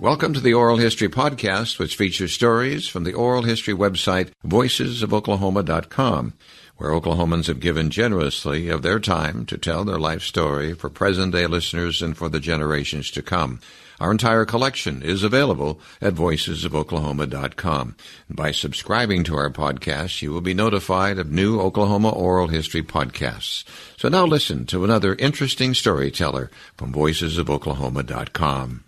Welcome to the Oral History Podcast, which features stories from the oral history website voicesofoklahoma.com, where Oklahomans have given generously of their time to tell their life story for present-day listeners and for the generations to come. Our entire collection is available at voicesofoklahoma.com. By subscribing to our podcast, you will be notified of new Oklahoma oral history podcasts. So now listen to another interesting storyteller from voicesofoklahoma.com.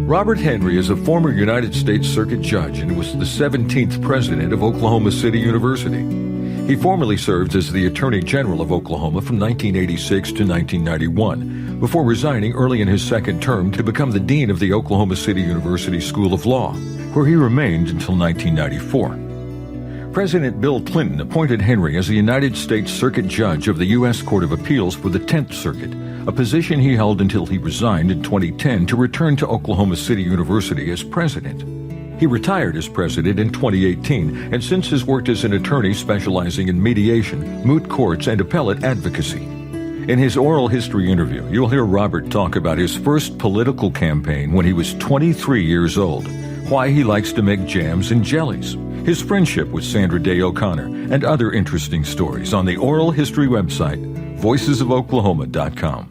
Robert Henry is a former United States Circuit Judge and was the 17th president of Oklahoma City University. He formerly served as the Attorney General of Oklahoma from 1986 to 1991, before resigning early in his second term to become the Dean of the Oklahoma City University School of Law, where he remained until 1994. President Bill Clinton appointed Henry as the United States Circuit Judge of the U.S. Court of Appeals for the 10th Circuit, a position he held until he resigned in 2010 to return to Oklahoma City University as president. He retired as president in 2018 and since has worked as an attorney specializing in mediation, moot courts, and appellate advocacy. In his oral history interview, you'll hear Robert talk about his first political campaign when he was 23 years old, why he likes to make jams and jellies, his friendship with Sandra Day O'Connor, and other interesting stories on the oral history website, voicesofoklahoma.com.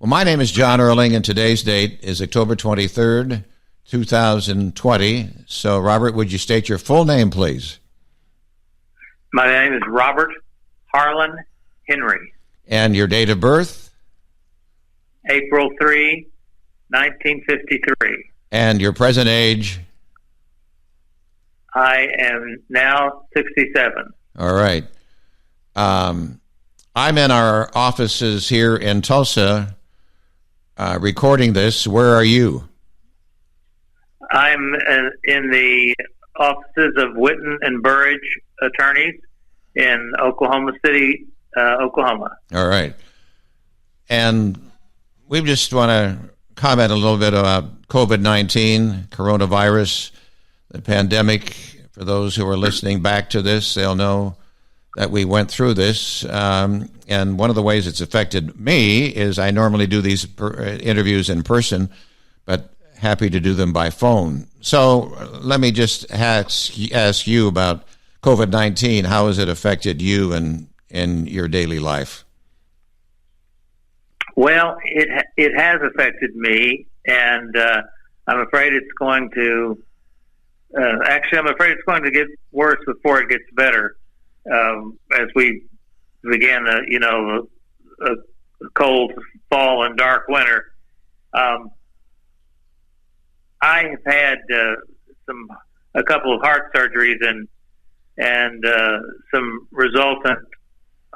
Well, my name is John Erling, and today's date is October 23rd, 2020. So, Robert, would you state your full name, please? My name is Robert Harlan Henry. And your date of birth? April 3, 1953. And your present age? I am now 67. All right. I'm in our offices here in Tulsa recording this. Where are you? I'm in the offices of Witten and Burridge attorneys in Oklahoma City, Oklahoma. All right. And we just want to comment a little bit about COVID-19, coronavirus, the pandemic. For those who are listening back to this, they'll know that we went through this. And one of the ways it's affected me is I normally do these interviews in person, but happy to do them by phone. So let me just ask you about COVID-19. How has it affected you and in your daily life? Well, it has affected me, and I'm afraid it's going to. I'm afraid it's going to get worse before it gets better as we begin, a cold fall and dark winter. I have had a couple of heart surgeries and some resultant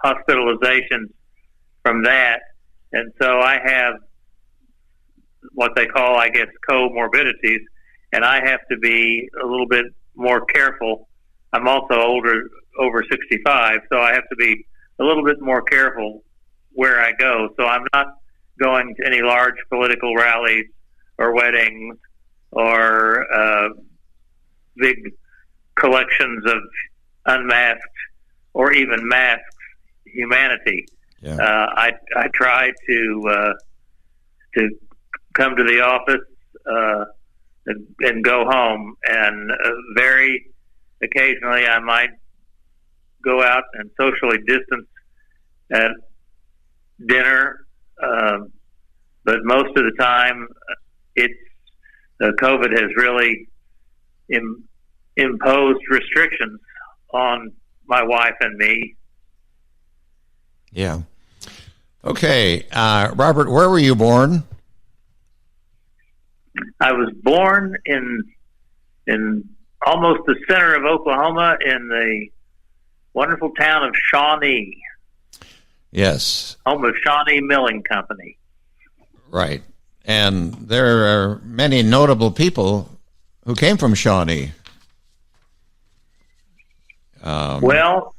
hospitalizations from that, and so I have what they call, I guess, comorbidities, and I have to be a little bit more careful. I'm also over 65, so I have to be a little bit more careful where I go. So I'm not going to any large political rallies or weddings or big collections of unmasked or even masked humanity. Yeah. I try to come to the office and go home, and very occasionally I might go out and socially distance at dinner, but most of the time COVID has really imposed restrictions on my wife and me. Yeah. Okay. Robert, where were you born? I was born in almost the center of Oklahoma in the wonderful town of Shawnee. Yes. Home of Shawnee Milling Company. Right. And there are many notable people who came from Shawnee. Well,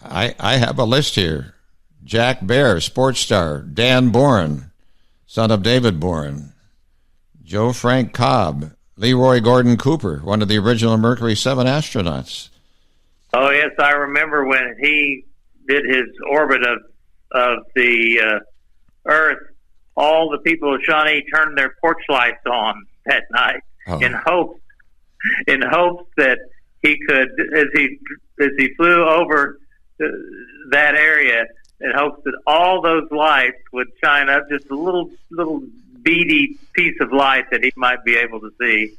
I have a list here. Jack Bear, sports star. Dan Boren, son of David Boren. Joe Frank Cobb. Leroy Gordon Cooper, one of the original Mercury 7 astronauts. Oh, yes, I remember when he did his orbit of the Earth all the people of Shawnee turned their porch lights on that night in hopes that he could, as he flew over that area, in hopes that all those lights would shine up just a little beady piece of light that he might be able to see.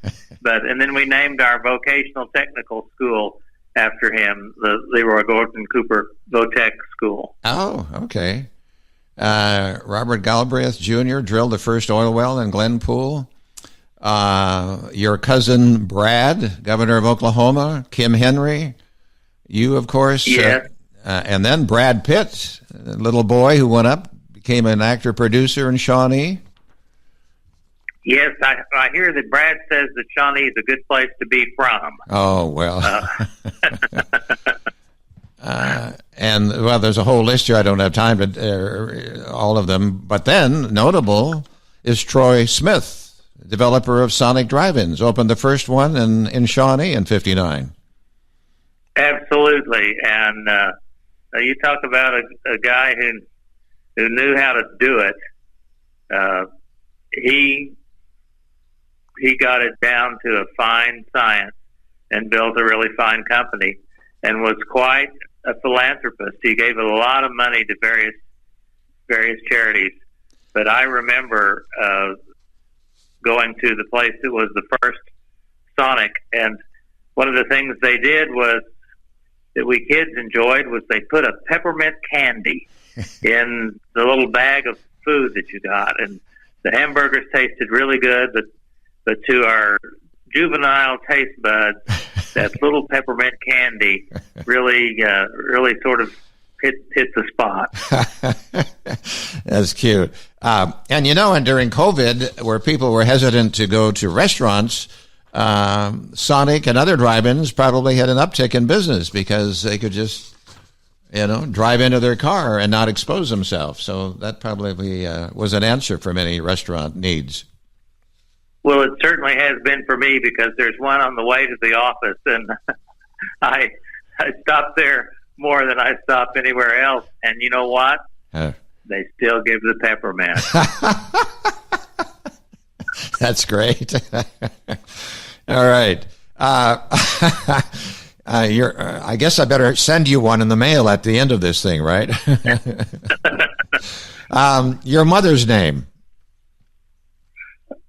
And then we named our vocational technical school after him, the Leroy Gordon Cooper Votech School. Oh, okay. Robert Galbraith Jr. drilled the first oil well in Glenpool. Your cousin Brad, governor of Oklahoma, Kim Henry, you, of course. Yes. And then Brad Pitt, a little boy who went up, became an actor-producer in Shawnee. Yes, I hear that Brad says that Shawnee is a good place to be from. Oh, well. And, well, there's a whole list here. I don't have time to all of them. But then, notable is Troy Smith, developer of Sonic Drive-Ins, opened the first one in Shawnee in '59. Absolutely. And you talk about a guy who knew how to do it. He got it down to a fine science and built a really fine company and was quite a philanthropist. He gave a lot of money to various charities. But I remember going to the place that was the first Sonic, and one of the things they did was that we kids enjoyed was they put a peppermint candy in the little bag of food that you got, and the hamburgers tasted really good, but to our juvenile taste buds, that little peppermint candy really sort of hit the spot. That's cute. And and during COVID, where people were hesitant to go to restaurants, Sonic and other drive-ins probably had an uptick in business because they could just, drive into their car and not expose themselves. So that probably was an answer for many restaurant needs. Well, it certainly has been for me because there's one on the way to the office, and I stopped there more than I stop anywhere else. And you know what? They still give the peppermint. That's great. All right. I guess I better send you one in the mail at the end of this thing, right? Your mother's name?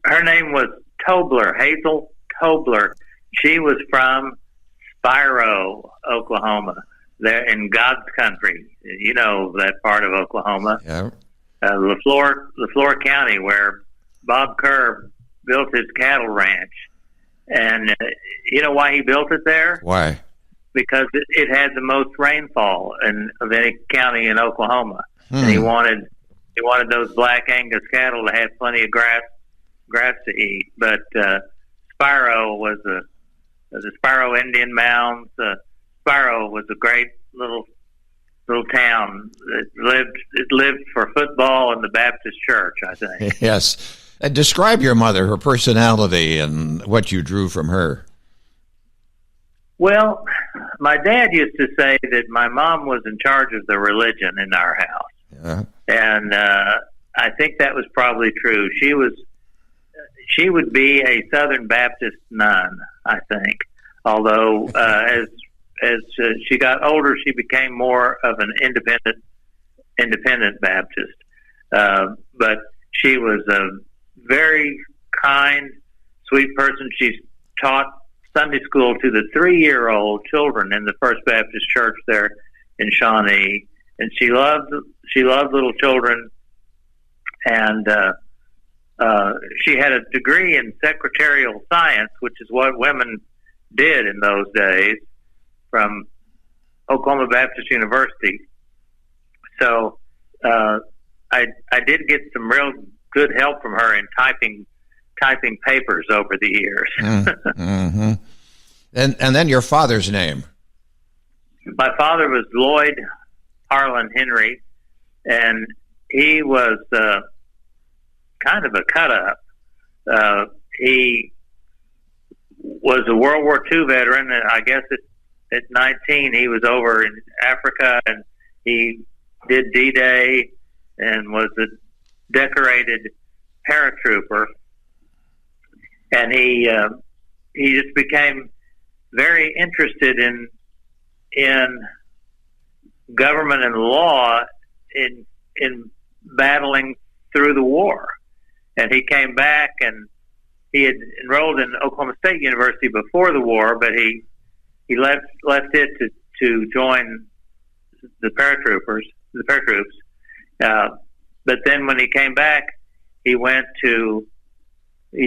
Her name was Tobler, Hazel Tobler. She was from Spiro, Oklahoma, there in God's country. You know that part of Oklahoma. Yeah. LaFleur County, where Bob Kerr built his cattle ranch. And you know why he built it there? Why? Because it had the most rainfall of any county in Oklahoma. And he wanted those black Angus cattle to have plenty of grass to eat. But Spiro was the Spiro Indian Mounds. Spiro was a great little town. It lived for football and the Baptist church, I think. Yes. Describe your mother, her personality, and what you drew from her. Well, my dad used to say that my mom was in charge of the religion in our house. Yeah. And I think that was probably true. She would be a Southern Baptist nun, I think. Although as she got older, she became more of an independent Baptist. But she was a very kind, sweet person. She's taught Sunday school to the 3-year-old children in the First Baptist Church there in Shawnee, and she loved little children. And she had a degree in secretarial science, which is what women did in those days, from Oklahoma Baptist University. So I did get some real good help from her in typing papers over the years. Mm-hmm. And then your father's name? My father was Lloyd Harlan Henry, and he was kind of a cut-up. He was a World War II veteran, and I guess at 19 he was over in Africa, and he did D-Day and was a decorated paratrooper, and he just became very interested in government and law in battling through the war. And he came back, and he had enrolled in Oklahoma State University before the war, but he left it to join the paratroops. But then when he came back, he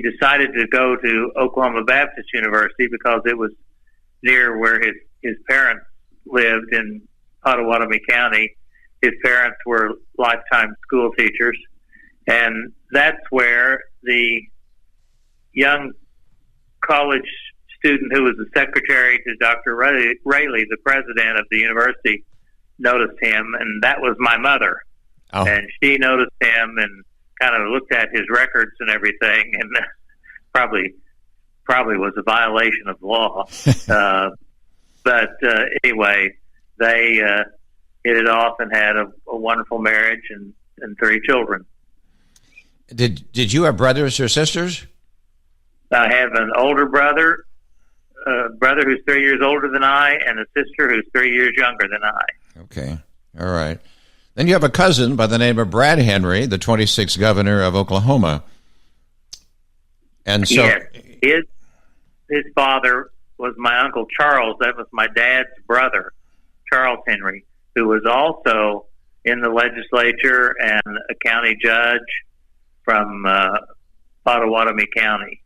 decided to go to Oklahoma Baptist University because it was near where his parents lived in Pottawatomie County. His parents were lifetime school teachers, and that's where the young college student who was the secretary to Dr. Rayleigh, the president of the university, noticed him, and that was my mother. Oh. And she noticed him and kind of looked at his records and everything, and probably was a violation of law. But anyway, they hit it off and had a wonderful marriage and 3 children. Did you have brothers or sisters? I have an older brother, a brother who's 3 years older than I, and a sister who's 3 years younger than I. Okay. All right. Then you have a cousin by the name of Brad Henry, the 26th governor of Oklahoma. And so yes, his father was my Uncle Charles. That was my dad's brother, Charles Henry, who was also in the legislature and a county judge from Pottawatomie County.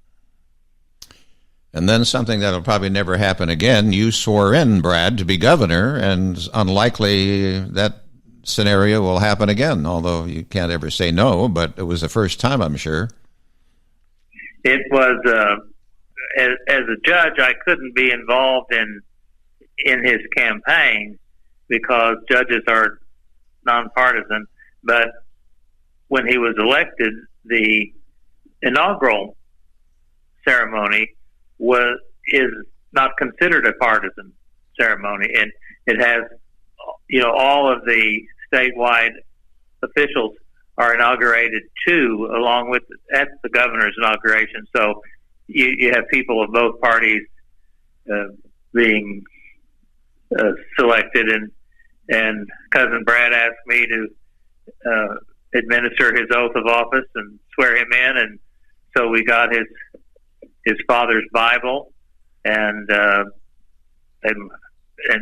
And then something that'll probably never happen again. You swore in Brad to be governor, and it's unlikely that scenario will happen again, although you can't ever say no, but it was the first time, I'm sure. It was, as a judge, I couldn't be involved in his campaign because judges are nonpartisan, but when he was elected, the inaugural ceremony is not considered a partisan ceremony, and it has, all of the statewide officials are inaugurated too, along with at the governor's inauguration. So you have people of both parties being selected, and cousin Brad asked me to administer his oath of office and swear him in, and so we got his father's Bible and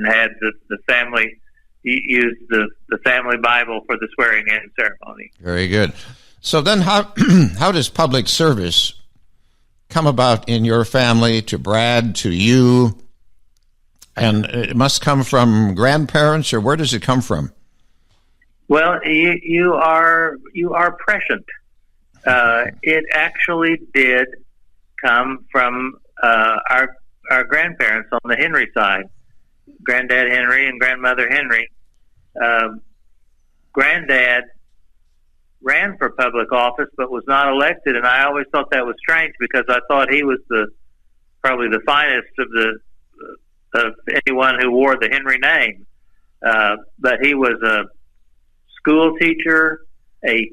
had the family use the family Bible for the swearing in ceremony. Very good. So then how does public service come about in your family, to Brad, to you? And it must come from grandparents, or where does it come from? Well, you are prescient. It actually did come from our grandparents on the Henry side, Granddad Henry and Grandmother Henry. Granddad ran for public office but was not elected, and I always thought that was strange because I thought he was probably the finest of anyone who wore the Henry name. But he was a school teacher, a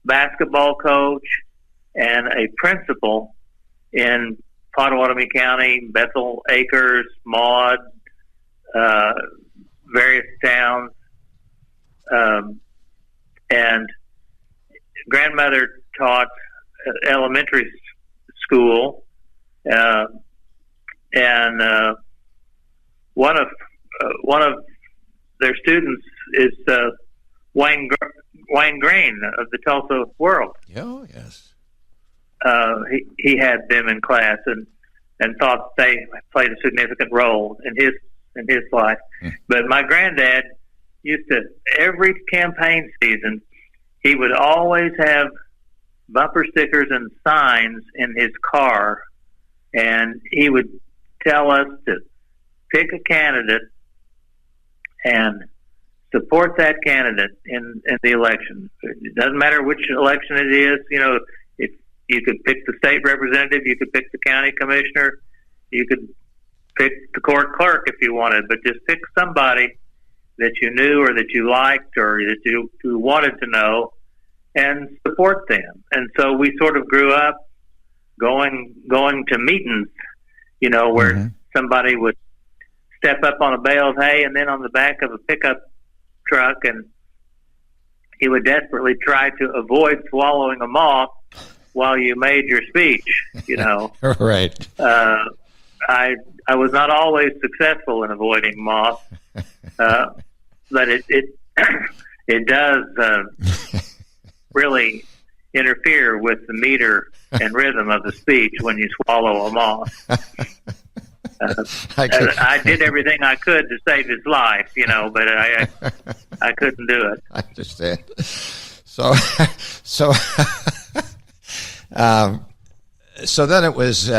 basketball coach, and a principal in Pottawatomie County, Bethel Acres, Maud, various towns. And grandmother taught elementary school, and one of their students is Wayne Green of the Tulsa World. Oh, yes. He had them in class and thought they played a significant role in his life. But my granddad used to, every campaign season, he would always have bumper stickers and signs in his car, and he would tell us to pick a candidate and support that candidate in the election. It doesn't matter which election it is. If you could pick the state representative, you could pick the county commissioner, you could pick the court clerk if you wanted, but just pick somebody that you knew or that you liked or that you wanted to know, and support them. And so we sort of grew up going to meetings, where somebody would step up on a bale of hay and then on the back of a pickup truck, and he would desperately try to avoid swallowing a moth while you made your speech, Right. I was not always successful in avoiding moths, but it does really interfere with the meter and rhythm of the speech when you swallow a moth. I did everything I could to save his life, but I couldn't do it. I understand. So then it was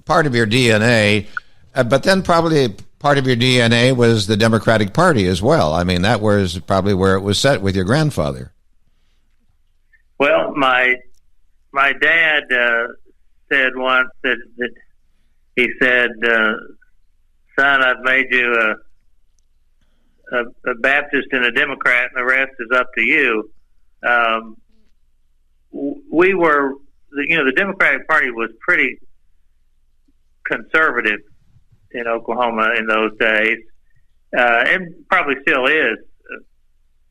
part of your DNA, but then probably part of your DNA was the Democratic Party as well. I mean, that was probably where it was set with your grandfather. Well, my dad said once that he said, "Son, I've made you a Baptist and a Democrat, and the rest is up to you." We were, the Democratic Party was pretty conservative in Oklahoma in those days, and probably still is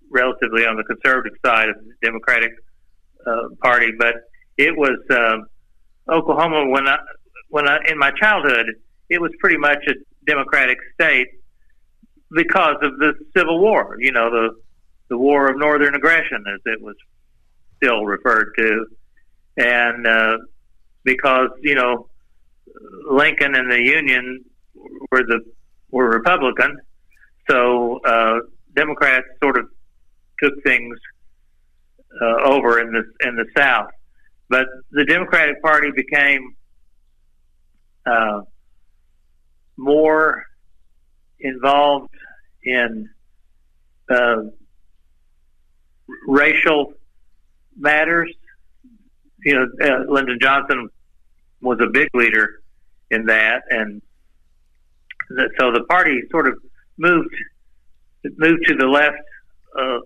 relatively on the conservative side of the Democratic Party. But it was Oklahoma when I in my childhood, it was pretty much a Democratic state because of the Civil War. The War of Northern Aggression, as it was still referred to, and because Lincoln and the Union were Republican, so Democrats sort of took things over in the South. But the Democratic Party became more involved in racial matters. Lyndon Johnson was a big leader in that, and so the party sort of moved to the left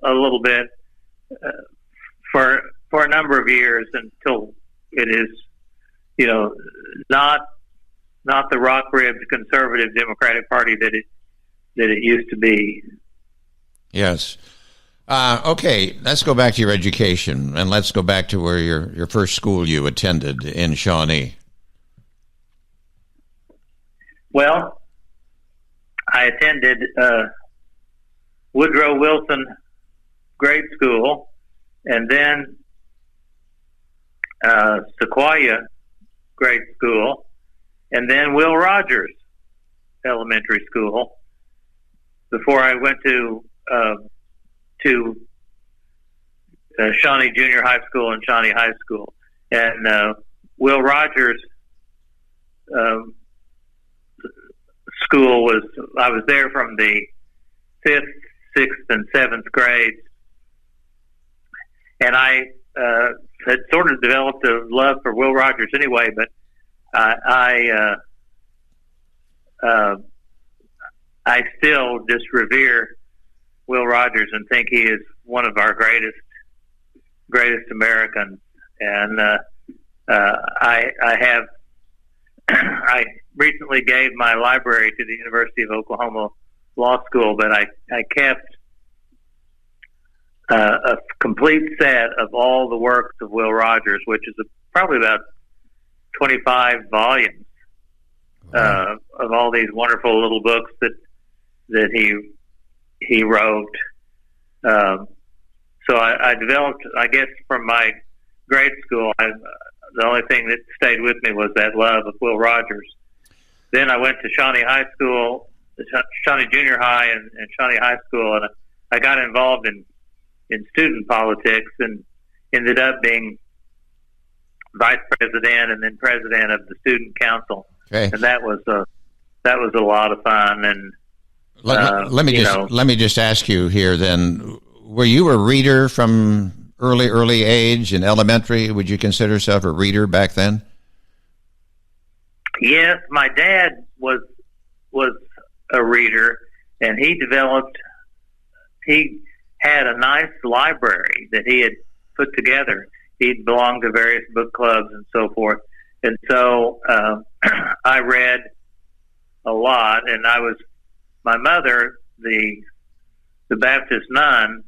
a little bit for a number of years until it is, not the rock-ribbed conservative Democratic Party that it used to be. Yes. Okay, let's go back to your education, and let's go back to where your first school you attended in Shawnee. Well, I attended Woodrow Wilson Grade School, and then Sequoia Grade School, and then Will Rogers Elementary School before I went to Shawnee Junior High School and Shawnee High School. And Will Rogers school I was there from the 5th, 6th, and 7th grades. And I had sort of developed a love for Will Rogers anyway, but I still just revere Will Rogers and think he is one of our greatest Americans. And I recently gave my library to the University of Oklahoma Law School, but I kept a complete set of all the works of Will Rogers, which is probably about 25 volumes of all these wonderful little books that he wrote. So I developed, I guess, from my grade school, the only thing that stayed with me was that love of Will Rogers. Then I went to Shawnee High School, Shawnee Junior High and Shawnee High School, and I got involved in student politics and ended up being vice president and then president of the student council. Okay. And that was a lot of fun. And let me just ask you here then, were you a reader from early age in elementary? Would you consider yourself a reader back then? Yes, my dad was a reader, and he had a nice library that he had put together. He belonged to various book clubs and so forth. And so I read a lot, and my mother, the Baptist nun,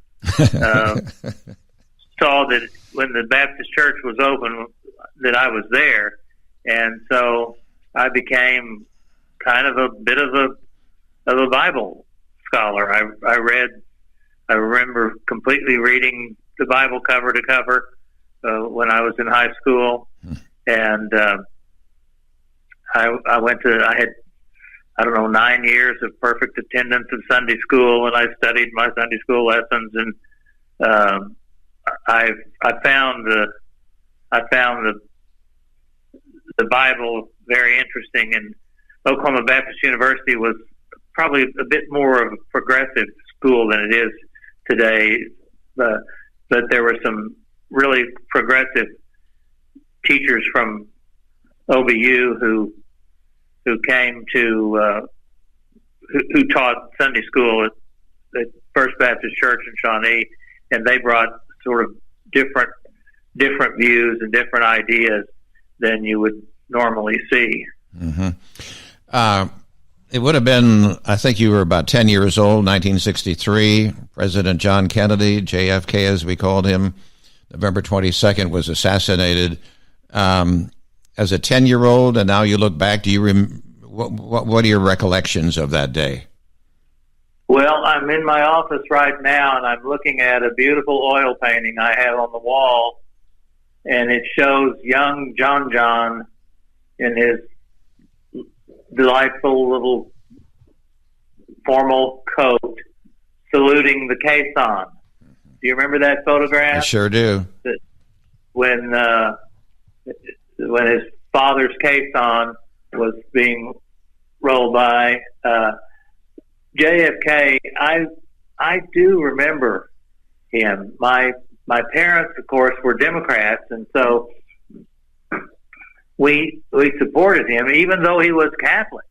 saw that when the Baptist church was open, that I was there. And so I became kind of a bit of a Bible scholar. I remember completely reading the Bible cover to cover when I was in high school. And I had 9 years of perfect attendance at Sunday school, and I studied my Sunday school lessons, and I found the Bible very interesting. And Oklahoma Baptist University was probably a bit more of a progressive school than it is today, but there were some really progressive teachers from OBU who came to who taught Sunday school at the First Baptist Church in Shawnee, and they brought sort of different views and different ideas than you would normally see. Mm-hmm. It would have been, I think you were about 10 years old, 1963. President John Kennedy, JFK as we called him, November 22nd, was assassinated. As a 10-year-old, and now you look back, do you what are your recollections of that day? Well, I'm in my office right now, and I'm looking at a beautiful oil painting I have on the wall, and it shows young John in his delightful little formal coat saluting the caisson. Do you remember that photograph? I sure do. When his father's caisson was being rolled by, JFK, I do remember him. My parents, of course, were Democrats, and so we supported him, even though he was Catholic,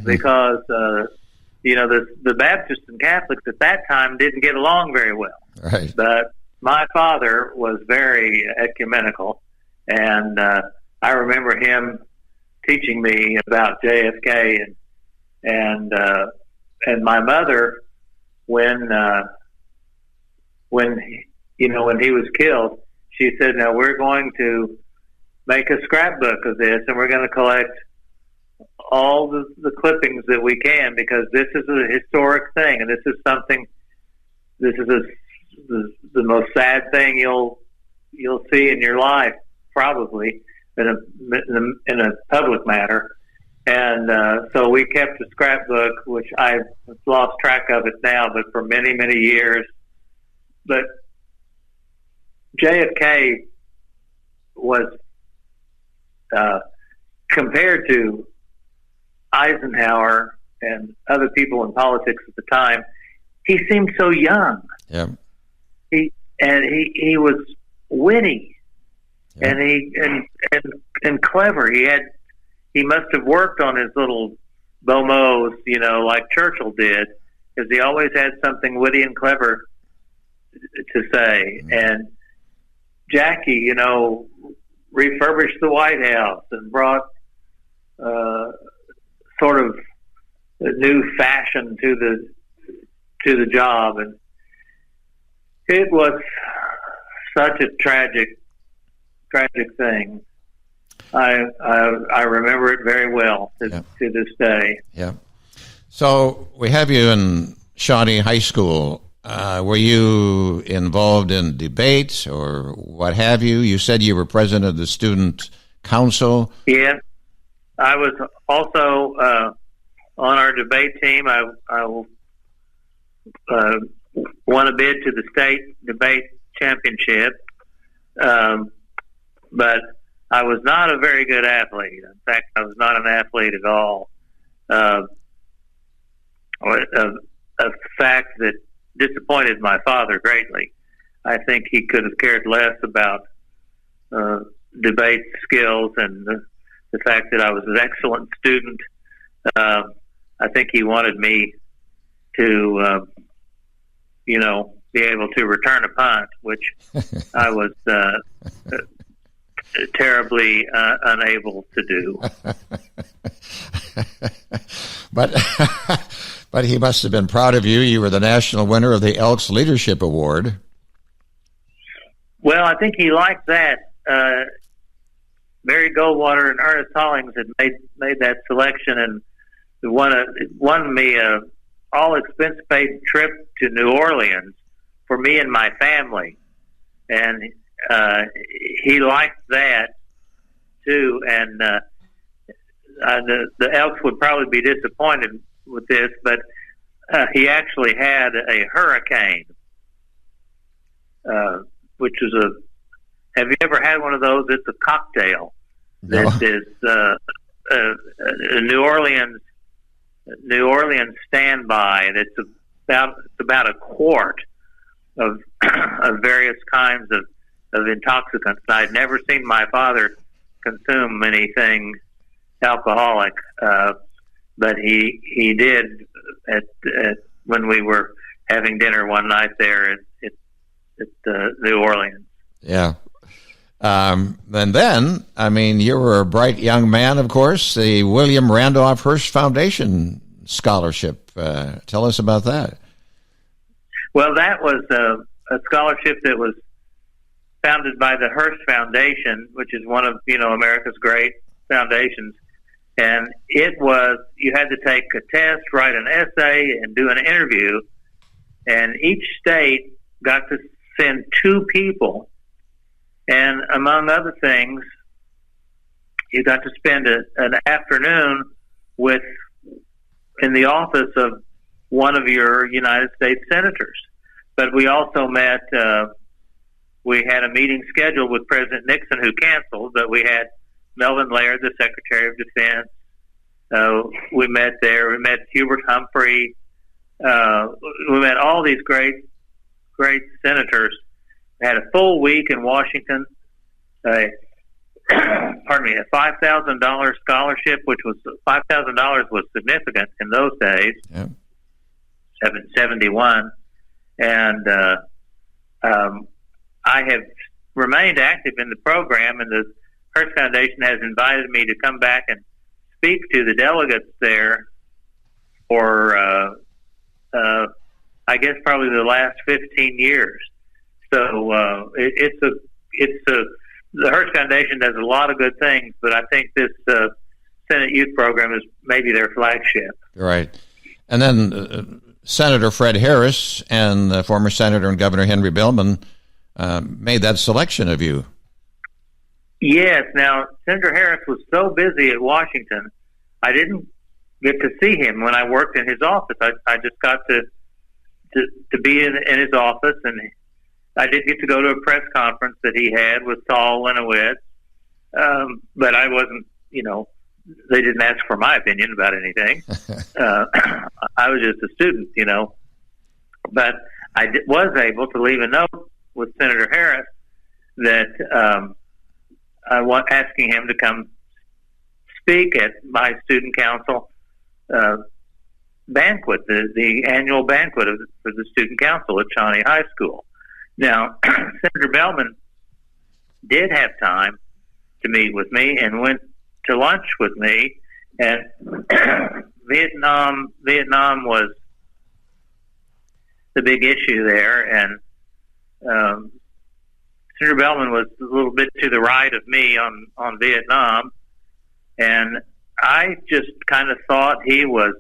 because the Baptists and Catholics at that time didn't get along very well. Right. But my father was very ecumenical, and I remember him teaching me about JFK, and my mother, when he was killed, she said, "Now we're going to make a scrapbook of this, and we're going to collect all the clippings that we can, because this is a historic thing, and this is the most sad thing you'll see in your life, probably in a public matter." And so we kept a scrapbook, which I've lost track of it now, but for many, many years. But JFK was, compared to Eisenhower and other people in politics at the time, he seemed so young. Yeah. He was witty, yeah. and clever. He must have worked on his little BOMOs, like Churchill did, because he always had something witty and clever to say. Mm-hmm. And Jackie, refurbished the White House and brought sort of a new fashion to the job, and it was such a tragic thing. I remember it very well to this day. Yeah. So we have you in Shawnee High School. Were you involved in debates or what have you? You said you were president of the student council. Yeah. I was also on our debate team. I won a bid to the state debate championship, but I was not a very good athlete. In fact, I was not an athlete at all. A fact that disappointed my father greatly. I think he could have cared less about debate skills and the fact that I was an excellent student. I think he wanted me to, be able to return a punt, which I was terribly unable to do. But he must have been proud of you. You were the national winner of the Elks Leadership Award. Well, I think he liked that. Mary Goldwater and Ernest Hollings had made that selection and won me a all expense paid trip to New Orleans for me and my family, and he liked that too. And the Elks would probably be disappointed with this, but he actually had a hurricane, which is have you ever had one of those? It's a cocktail. No. This is a New Orleans standby, and it's about a quart of various kinds of intoxicants. I'd never seen my father consume anything alcoholic, but he did at when we were having dinner one night there at New Orleans. Yeah. And then, I mean, you were a bright young man, of course, the William Randolph Hearst Foundation Scholarship. Tell us about that. Well, that was a scholarship that was founded by the Hearst Foundation, which is one of, America's great foundations. And it was, you had to take a test, write an essay, and do an interview. And each state got to send 2 people. And among other things, you got to spend an afternoon in the office of one of your United States senators. But we also met, we had a meeting scheduled with President Nixon, who canceled, but we had Melvin Laird, the Secretary of Defense. We met there. We met Hubert Humphrey. We met all these great senators. We had a full week in Washington. A $5,000 scholarship, which was $5,000 was significant in those days. Yeah. 71, and I have remained active in the program, and the Hearst Foundation has invited me to come back and speak to the delegates there for, I guess, probably the last 15 years. So the Hearst Foundation does a lot of good things, but I think this Senate Youth Program is maybe their flagship. Right. And then Senator Fred Harris and former Senator and Governor Henry Billman made that selection of you. Yes. Now, Senator Harris was so busy at Washington, I didn't get to see him when I worked in his office. I just got to be in his office, and I did get to go to a press conference that he had with Saul Lenowitz, but I wasn't, they didn't ask for my opinion about anything. I was just a student, but I was able to leave a note with Senator Harris that I was asking him to come speak at my student council banquet, the annual banquet for the student council at Shawnee High School. Now, Senator Bellman did have time to meet with me and went to lunch with me, and Vietnam was the big issue there, and Senator Bellman was a little bit to the right of me on Vietnam, and I just kind of thought he was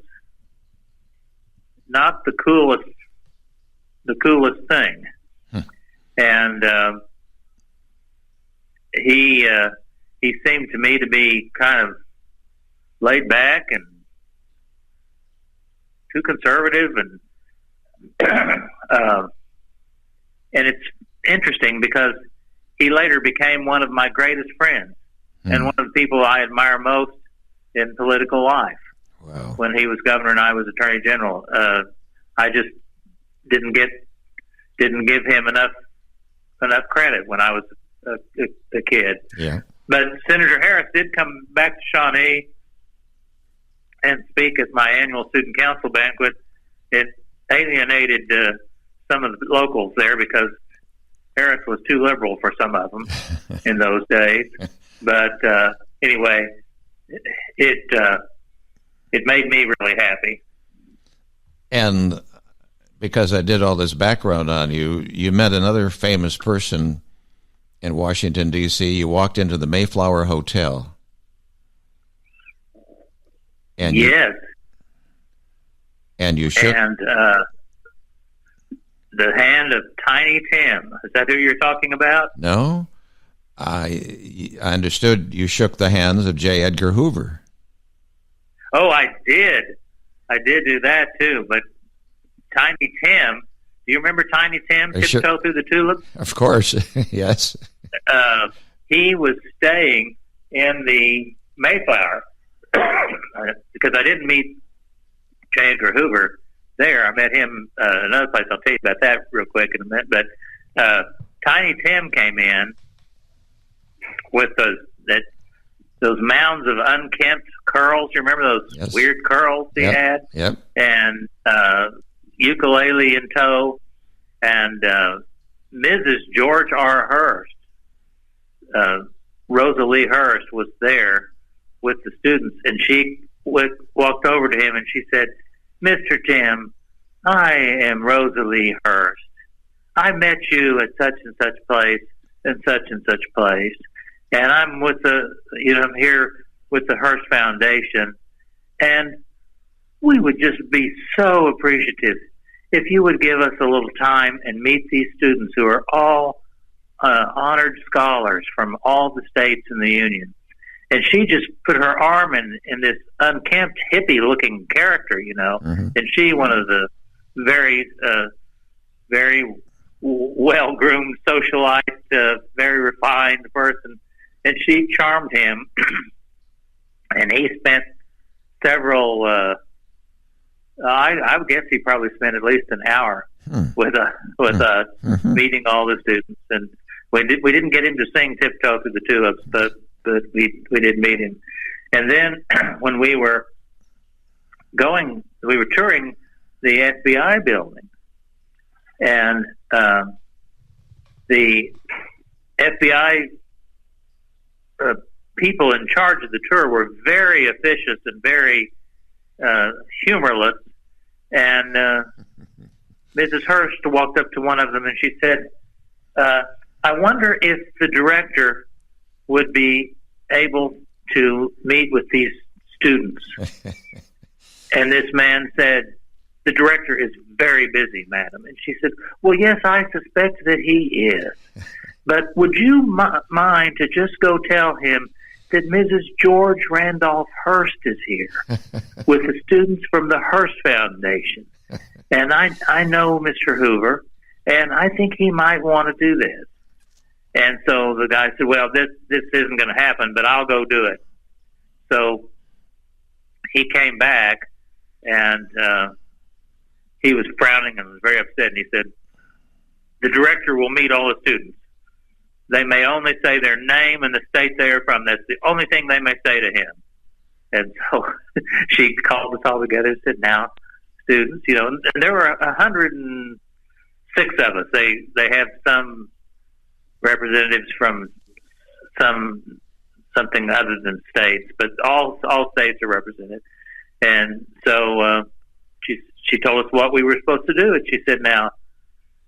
not the coolest thing. And he seemed to me to be kind of laid back and too conservative, and it's interesting because he later became one of my greatest friends and one of the people I admire most in political life. Wow. When he was governor and I was attorney general, I just didn't give him enough credit when I was a kid. Yeah. But Senator Harris did come back to Shawnee and speak at my annual student council banquet. It alienated some of the locals there because Harris was too liberal for some of them in those days. But anyway, it made me really happy. And because I did all this background on you, you met another famous person in Washington, D.C. You walked into the Mayflower Hotel. And yes. And you shook. And the hand of Tiny Tim. Is that who you're talking about? No. I understood you shook the hands of J. Edgar Hoover. Oh, I did. I did do that too. But Tiny Tim, do you remember Tiny Tim, Tiptoe Through the Tulips? Of course, yes. He was staying in the Mayflower because I didn't meet J. Edgar Hoover there. I met him another place. I'll tell you about that real quick in a minute. But Tiny Tim came in with those mounds of unkempt curls. You remember those weird curls he had? Yep. And ukulele in tow. And Mrs. George R. Hurst, Rosalie Hurst, was there with the students. And she walked over to him and she said, "Mr. Tim, I am Rosalie Hurst. I met you at such and such place and such place. And I'm with I'm here with the Hearst Foundation, and we would just be so appreciative if you would give us a little time and meet these students who are all honored scholars from all the states in the Union." And she just put her arm in this unkempt, hippie-looking character, Mm-hmm. and she, one of the very, very well-groomed socialite, very refined person. And she charmed him, and he spent several. I would guess he probably spent at least an hour with us, meeting all the students. And we didn't get him to sing "Tiptoe Through the Tulips," but we did meet him. And then when we were touring the FBI building, and the FBI people in charge of the tour were very officious and very humorless. And Mrs. Hurst walked up to one of them and she said, "I wonder if the director would be able to meet with these students." And this man said, "The director is very busy, madam." And she said, "Well, yes, I suspect that he is. But would you mind to just go tell him that Mrs. George Randolph Hearst is here with the students from the Hearst Foundation. And I know Mr. Hoover, and I think he might want to do this." And so the guy said, "Well, this isn't going to happen, but I'll go do it." So he came back, and he was frowning and was very upset. And he said, "The director will meet all the students. They may only say their name and the state they are from. That's the only thing they may say to him." And so she called us all together and said, "Now, students, and there were 106 of us. They have some representatives from something other than states, but all states are represented." And so she told us what we were supposed to do, and she said, "Now,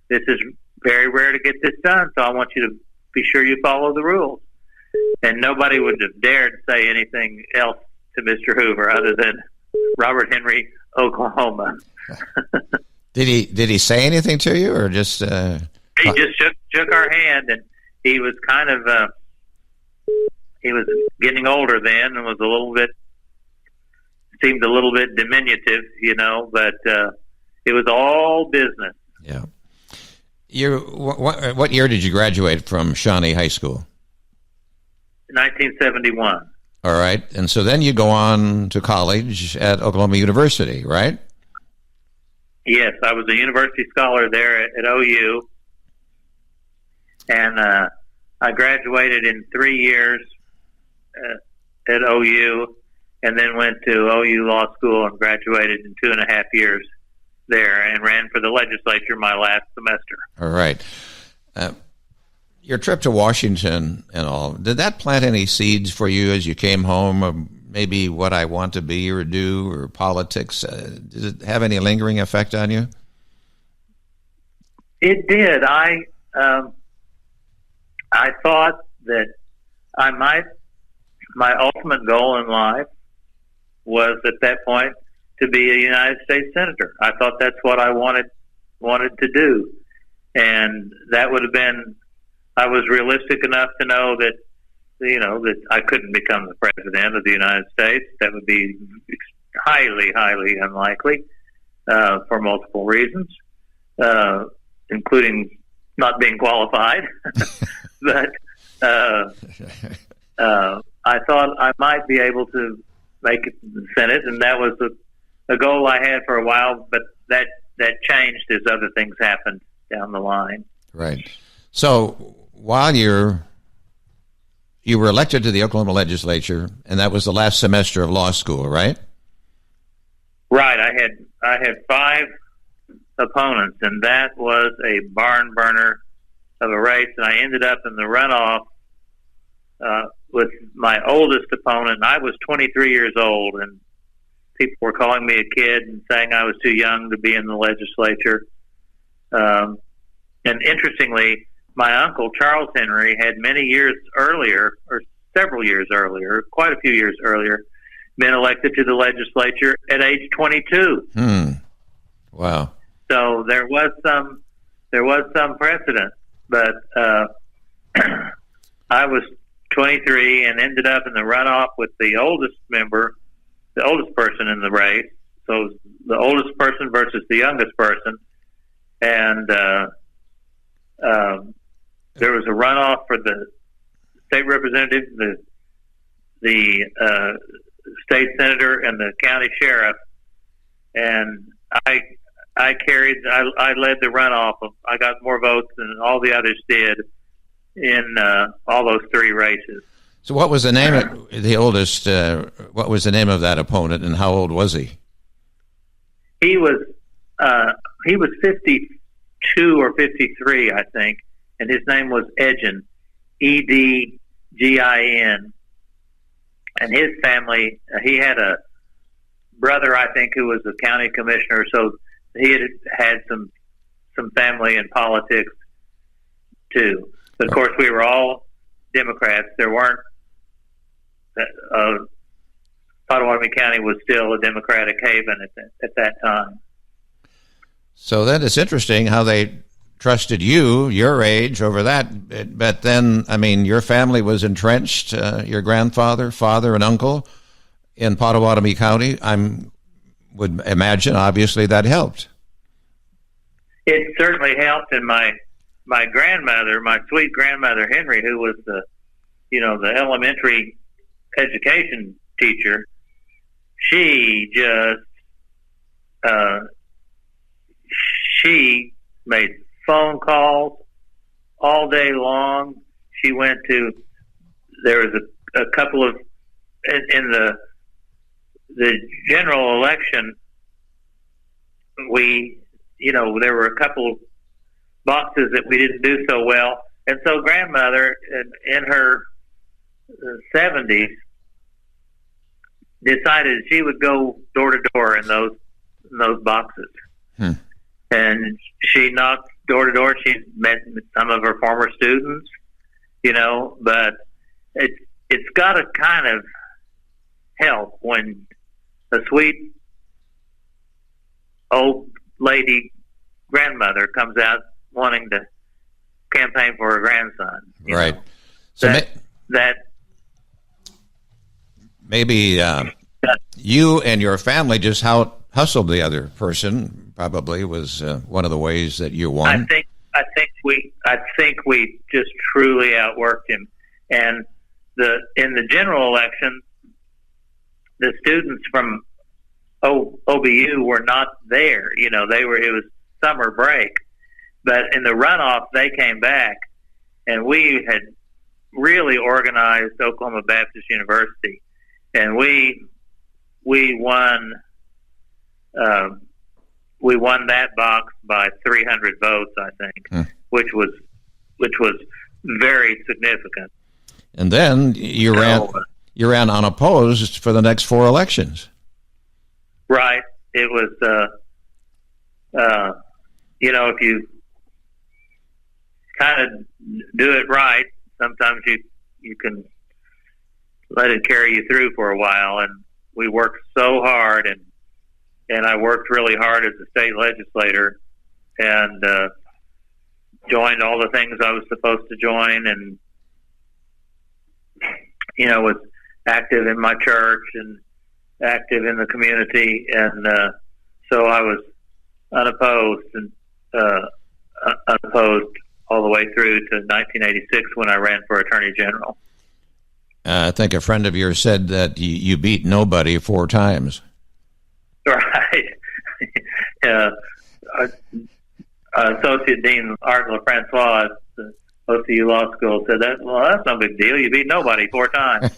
this is very rare to get this done, so I want you to be sure you follow the rules." And nobody would have dared say anything else to Mr. Hoover other than Robert Henry, Oklahoma. Did he say anything to you, or just? He just shook our hand, and he was kind of he was getting older then, and was seemed a little bit diminutive, but it was all business. Yeah. What year did you graduate from Shawnee High School? 1971. All right. And so then you go on to college at Oklahoma University, right? Yes, I was a university scholar there at OU. And I graduated in 3 years at OU, and then went to OU Law School and graduated in 2.5 years there and ran for the legislature my last semester. All right. Your trip to Washington and all, did that plant any seeds for you as you came home, of maybe what I want to be or do, or politics? Did it have any lingering effect on you? It did. I thought that my ultimate goal in life was at that point to be a United States Senator. I thought that's what I wanted to do. And that would have been, I was realistic enough to know that, that I couldn't become the President of the United States. That would be highly, highly unlikely for multiple reasons, including not being qualified. But I thought I might be able to make it to the Senate, and that was a goal I had for a while, but that changed as other things happened down the line. Right. So while you were elected to the Oklahoma legislature, and that was the last semester of law school, right? Right. I had 5 opponents, and that was a barn burner of a race, and I ended up in the runoff with my oldest opponent. I was 23 years old, and people were calling me a kid and saying I was too young to be in the legislature. And interestingly, my uncle, Charles Henry, had many years earlier, or several years earlier, quite a few years earlier, been elected to the legislature at age 22. Wow. So there was some precedent, but I was 23 and ended up in the runoff with the oldest person in the race. So the oldest person versus the youngest person, and there was a runoff for the state representative, the state senator, and the county sheriff, and I led the runoff. I got more votes than all the others did in all those 3 races. So what was the name of the oldest, what was the name of that opponent, and how old was he? He was 52 or 53, I think, and his name was Edgin, Edgin. And his family, he had a brother, I think, who was a county commissioner, so he had some family in politics too. But of course, we were all Democrats. There weren't. Potawatomi County was still a Democratic haven at that time. So then it's interesting how they trusted you, your age, over that. But then, I mean, your family was entrenched, your grandfather, father, and uncle in Potawatomi County. Would imagine, obviously, that helped. It certainly helped, and my grandmother, my sweet grandmother Henry, who was the elementary education teacher, she just she made phone calls all day long. She went to, there was a couple of, in the general election, there were a couple boxes that we didn't do so well. And so grandmother in her 70s decided she would go door to door in those boxes. And she knocked door to door. She met some of her former students, but it's got to kind of help when a sweet old lady grandmother comes out wanting to campaign for her grandson. Right. So that maybe you and your family just hustled the other person. Probably was one of the ways that you won. I think we just truly outworked him. And in the general election, the students from OBU were not there. It was summer break. But in the runoff, they came back, and we had really organized Oklahoma Baptist University, and we won we won that box by 300 votes, I think, which was very significant. And then you ran unopposed for the next 4 elections. Right. It was, if you kind of do it right, sometimes you can let it carry you through for a while. And we worked so hard, and I worked really hard as a state legislator, and joined all the things I was supposed to join, and was active in my church and active in the community, and so I was unopposed all the way through to 1986 when I ran for Attorney General. I think a friend of yours said that you beat nobody 4 times. Right. Associate Dean Art LaFrancois at the OCU Law School said that. Well, that's no big deal. You beat nobody 4 times.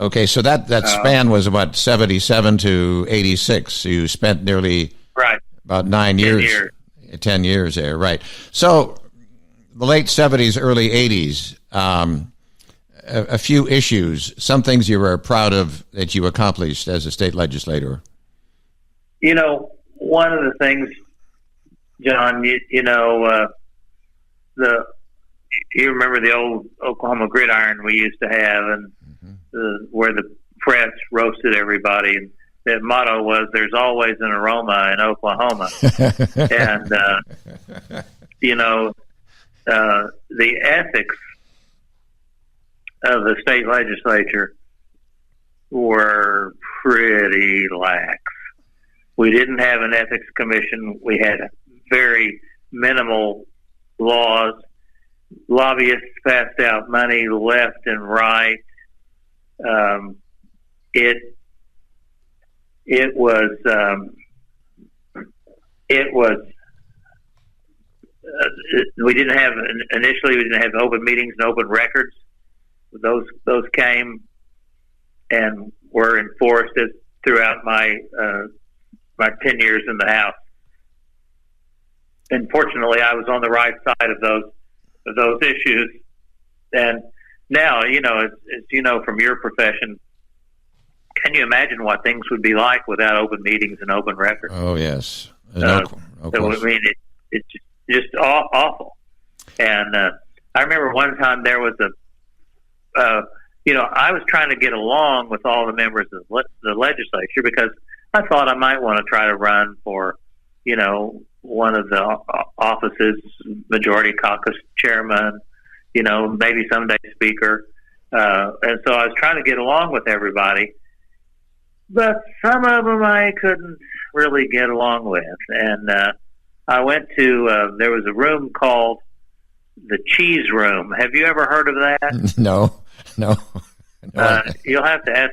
Okay, so that span was about 77 to 86. You spent nearly about 9 years. 10 years there, right. So the late 70s, early 80s, a few issues, some things you were proud of that you accomplished as a state legislator. One of the things, John, you remember the old Oklahoma gridiron we used to have, and where the press roasted everybody, and the motto was "There's always an aroma in Oklahoma," and the ethics of the state legislature were pretty lax. We didn't have an ethics commission. We had very minimal laws. Lobbyists passed out money left and right. It was we didn't have initially. We didn't have open meetings and open records. Those came and were enforced throughout my 10 years in the House. And fortunately, I was on the right side of those issues. And now, as you know from your profession, can you imagine what things would be like without open meetings and open records? Oh yes, I mean, it's just awful. And I remember one time there was I was trying to get along with all the members of the legislature because I thought I might want to try to run for, one of the offices, majority caucus chairman, maybe someday speaker. And so I was trying to get along with everybody, but some of them I couldn't really get along with. And I went to, there was a room called the Cheese Room. Have you ever heard of that? No. You'll have to ask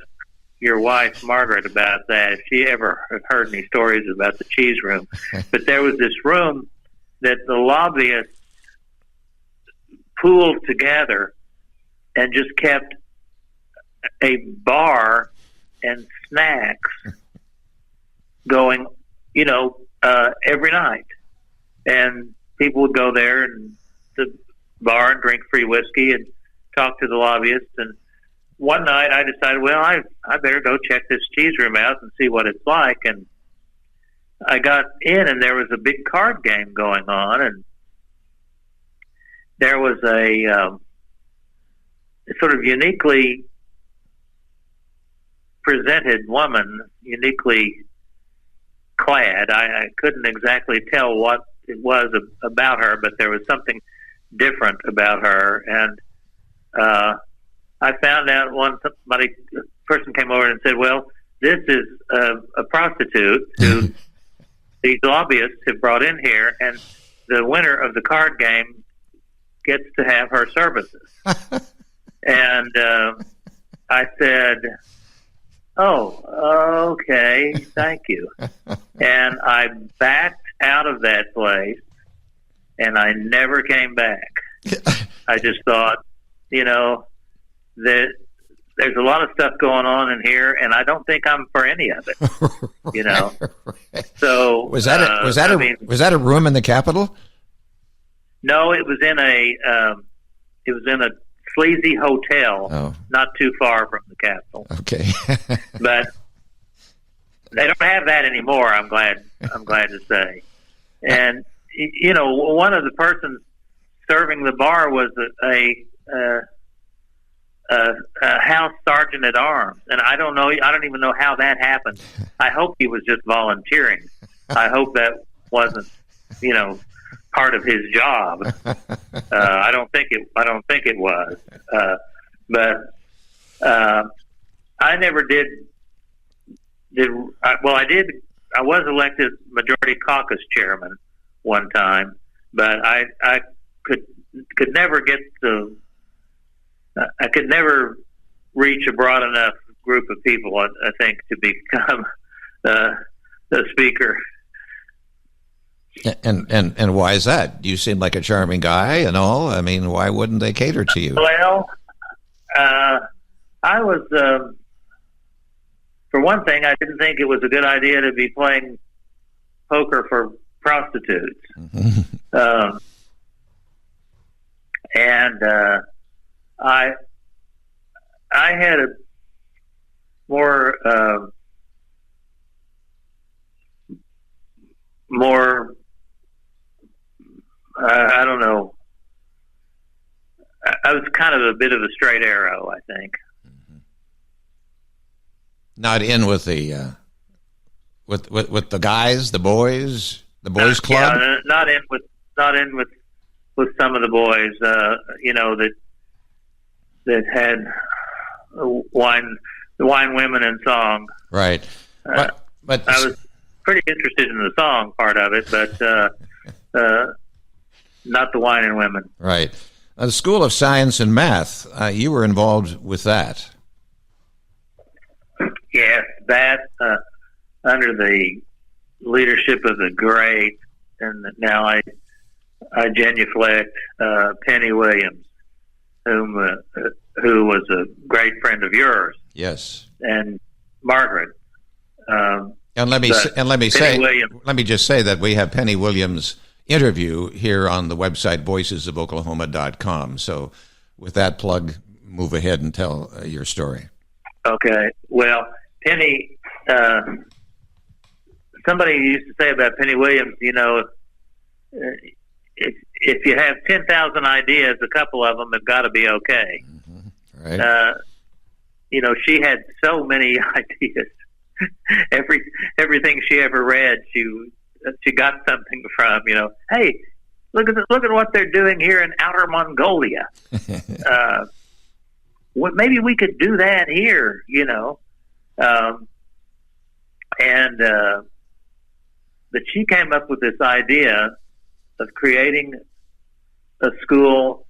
your wife, Margaret, about that, if she ever heard any stories about the Cheese Room. But there was this room that the lobbyists pooled together and just kept a bar and snacks going, every night. And people would go there and the bar and drink free whiskey and talk to the lobbyists. And one night I decided, well, I better go check this cheese room out and see what it's like. And I got in, and there was a big card game going on, and there was a sort of uniquely presented woman, uniquely clad. I couldn't exactly tell what it was about her, but there was something different about her. And I found out a person came over and said, well, this is a prostitute who these lobbyists have brought in here, and the winner of the card game gets to have her services. And I said, oh, okay, thank you. And I backed out of that place, and I never came back. I just thought, that there's a lot of stuff going on in here, and I don't think I'm for any of it. You know. Right. So was that a room in the Capitol? No, it was in a sleazy hotel, not too far from the Capitol. Okay. But they don't have that anymore. I'm glad to say. And you know, one of the persons serving the bar was a house sergeant at arms, and I don't even know how that happened. I hope he was just volunteering. I hope that wasn't, you know, part of his job. I don't think it was. But I never did. I did. I was elected majority caucus chairman one time, but I could never get the. I could never reach a broad enough group of people, I think, to become the speaker. And why is that? You seem like a charming guy and all. I mean, why wouldn't they cater to you? Well, I was, for one thing, I didn't think it was a good idea to be playing poker for prostitutes. Mm-hmm. I had a more I don't know. I was kind of a bit of a straight arrow, I think. Mm-hmm. Not in with the with the guys, the boys club. Yeah, not in with some of the boys. You know, that had wine women and song. Right. But I was pretty interested in the song part of it, but not the wine and women. Right. The School of Science and Math, you were involved with that. Yes, that under the leadership of the great, and now I genuflect, Penny Williams, who was a great friend of yours. Yes. And Margaret. And let me just say that we have Penny Williams' interview here on the website voicesofoklahoma.com. So with that plug, move ahead and tell your story. Okay. Well, Penny, somebody used to say about Penny Williams, you know, if you have 10,000 ideas, a couple of them have got to be okay. Mm-hmm. Right. You know, she had so many ideas. Everything she ever read, she got something from. You know, hey, look at what they're doing here in Outer Mongolia. Maybe we could do that here. You know, but she came up with this idea of creating a school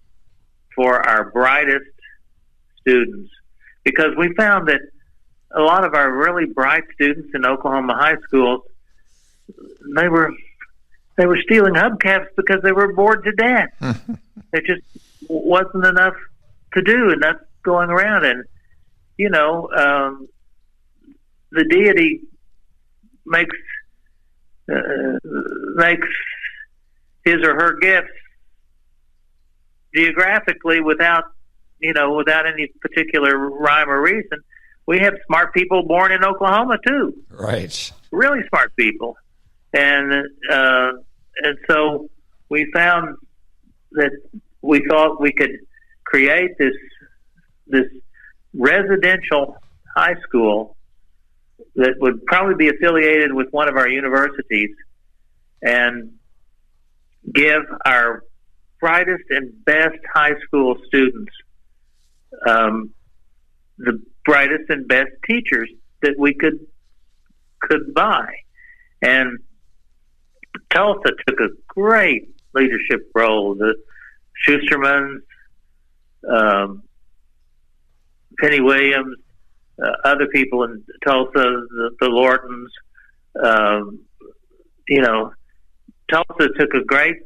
for our brightest students, because we found that a lot of our really bright students in Oklahoma high schools, they were stealing hubcaps because they were bored to death. There just wasn't enough to do, and that's going around. And you know, the deity makes his or her gifts geographically without any particular rhyme or reason. We have smart people born in Oklahoma too. Right. Really smart people. And so we found that we thought we could create this residential high school that would probably be affiliated with one of our universities and give our brightest and best high school students the brightest and best teachers that we could buy. And Tulsa took a great leadership role. The Schustermans, Penny Williams, other people in Tulsa, the Lortons, Tulsa took a great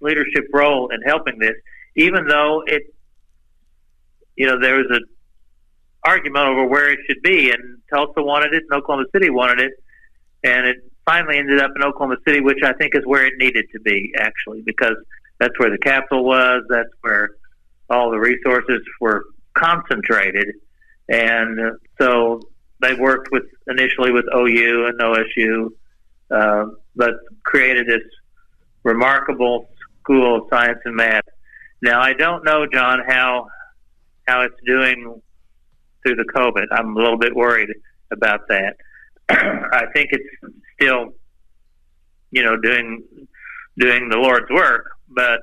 leadership role in helping this, even though there was argument over where it should be, and Tulsa wanted it, and Oklahoma City wanted it, and it finally ended up in Oklahoma City, which I think is where it needed to be, actually, because that's where the capital was, that's where all the resources were concentrated, and so they worked initially with OU and OSU, but created this remarkable school of science and math. Now, I don't know, John, how it's doing through the COVID. I'm a little bit worried about that. I think it's still, doing the Lord's work, but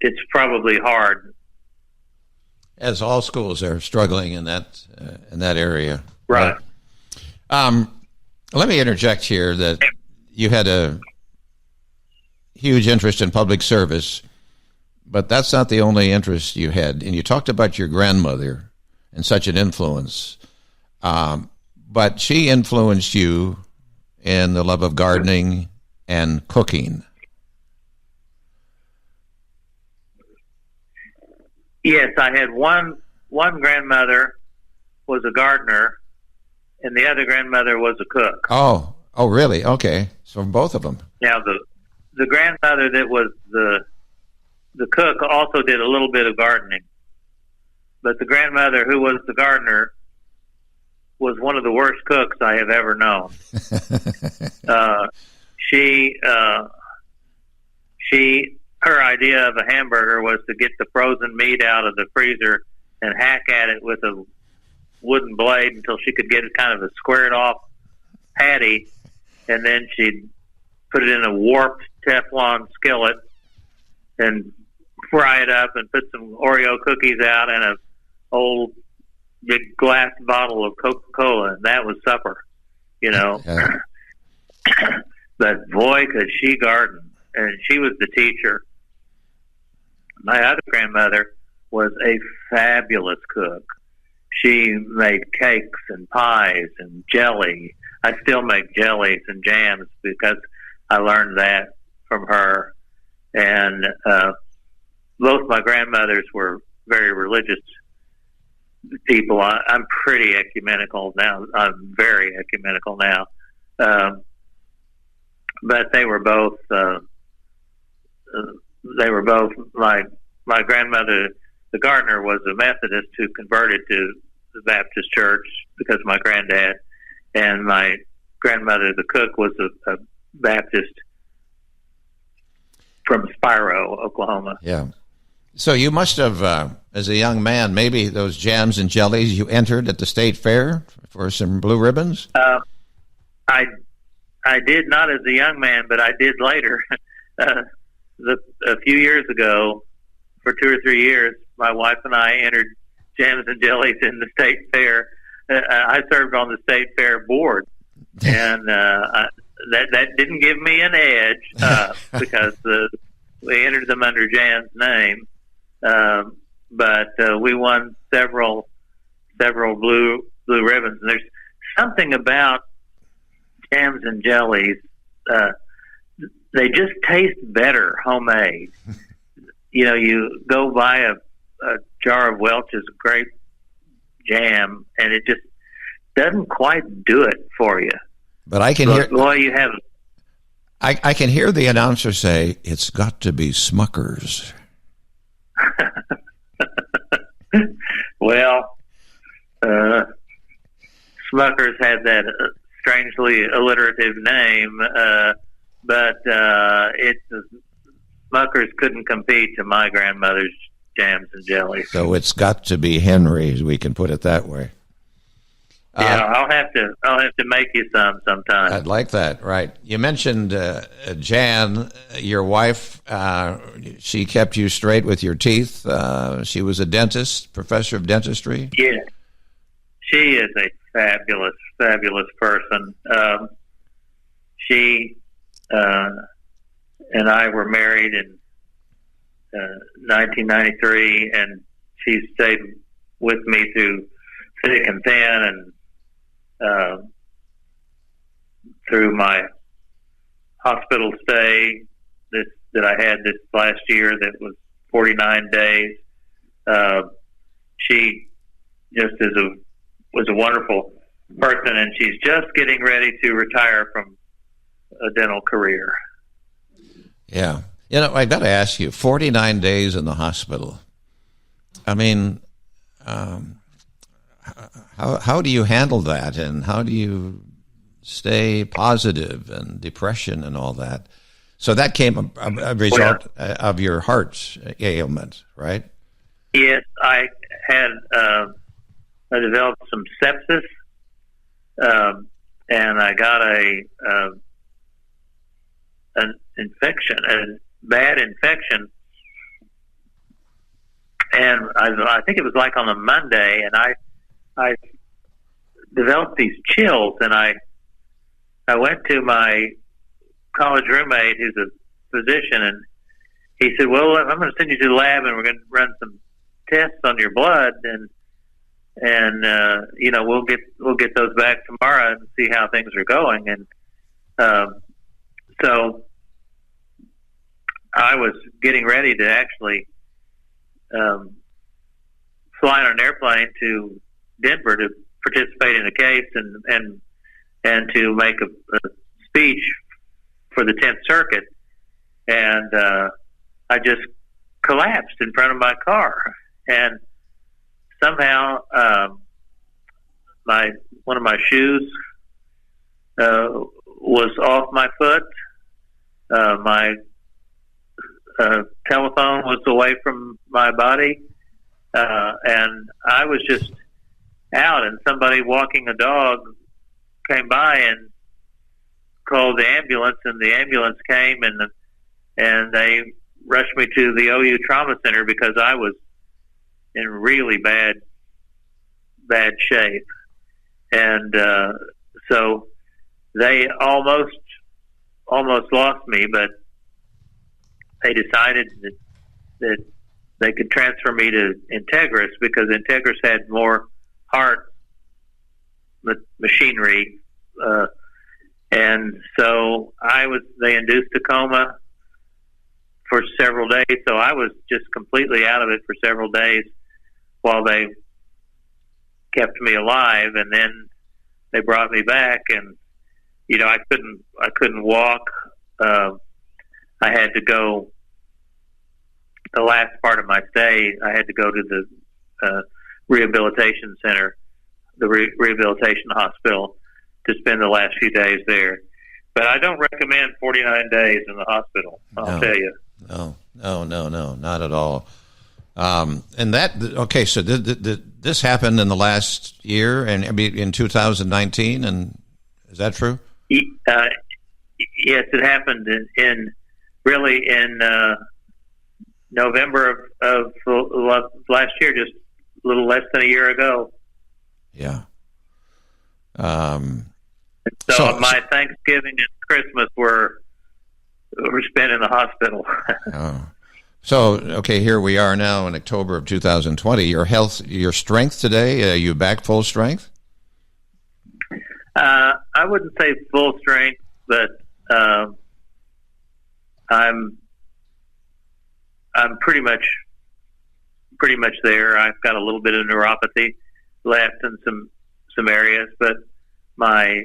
it's probably hard. As all schools are struggling in that area, right? Let me interject here that you had a huge interest in public service, but that's not the only interest you had. And you talked about your grandmother and such an influence, but she influenced you in the love of gardening and cooking. Yes, I had one grandmother was a gardener, and the other grandmother was a cook. Oh, really? Okay, so both of them. Now the grandmother that was the cook also did a little bit of gardening, but the grandmother who was the gardener was one of the worst cooks I have ever known. Her idea of a hamburger was to get the frozen meat out of the freezer and hack at it with a wooden blade until she could get it kind of a squared off patty, and then she'd put it in a warped Teflon skillet and fry it up and put some Oreo cookies out and a old big glass bottle of Coca-Cola, and that was supper, Yeah. But boy, could she garden, and she was the teacher. My other grandmother was a fabulous cook. She made cakes and pies and jelly. I still make jellies and jams because I learned that from her. And both my grandmothers were very religious people. I'm pretty ecumenical now. I'm very ecumenical now. But they were both my grandmother, the gardener, was a Methodist who converted to the Baptist church because of my granddad, and my grandmother, the cook, was a Baptist from Spiro, Oklahoma. Yeah. So you must have, as a young man, maybe those jams and jellies you entered at the state fair for some blue ribbons? I did not as a young man, but I did later. A few years ago, for 2 or 3 years, my wife and I entered jams and jellies in the state fair. I served on the state fair board, and that didn't give me an edge because we entered them under Jan's name. But we won several blue ribbons. And there's something about jams and jellies. They just taste better homemade. You go buy a jar of Welch's grape jam, and it just doesn't quite do it for you. But I can hear. Well, you have. I can hear the announcer say, "It's got to be Smucker's." Well, Smucker's had that strangely alliterative name, but Smucker's couldn't compete to my grandmother's jams and jellies. So it's got to be Henry's. We can put it that way. Yeah, I'll have to make you some sometime. I'd like that. Right. You mentioned Jan, your wife. She kept you straight with your teeth. She was a dentist, professor of dentistry. Yeah, she is a fabulous, fabulous person. She and I were married in 1993, and she stayed with me through thick and thin, and through my hospital stay, this that I had this last year that was 49 days. She just was a wonderful person, and she's just getting ready to retire from a dental career. Yeah. I got to ask you, 49 days in the hospital. I mean, how do you handle that, and how do you stay positive and depression and all that? So that came a result of your heart's ailment, right? Yes, I had I developed some sepsis, and I got an infection, a bad infection, and I think it was like on a Monday, and I developed these chills, and I went to my college roommate who's a physician, and he said, well, I'm going to send you to the lab, and we're going to run some tests on your blood, and we'll get those back tomorrow and see how things are going. And so I was getting ready to actually fly on an airplane to Denver to participate in a case and to make a speech for the 10th Circuit, and I just collapsed in front of my car, and somehow one of my shoes was off my foot. My telephone was away from my body, and I was just out, and somebody walking a dog came by and called the ambulance, and the ambulance came, and they rushed me to the OU Trauma Center because I was in really bad shape. And so they almost lost me, but they decided that they could transfer me to Integris because Integris had more heart machinery, and so they induced a coma for several days. So I was just completely out of it for several days while they kept me alive, and then they brought me back, and I couldn't walk. I had to go. The last part of my stay, I had to go to the rehabilitation center, the rehabilitation hospital, to spend the last few days there. But I don't recommend 49 days in the hospital, I'll tell you. No, not at all. And so this happened in the last year, and in 2019, and is that true? Yes, it happened in November of last year, just a little less than a year ago. Yeah. So my Thanksgiving and Christmas were spent in the hospital. Oh. So, okay, here we are now in October of 2020. Your health, your strength today, are you back full strength? I wouldn't say full strength, but I'm pretty much there. I've got a little bit of neuropathy left in some areas, but my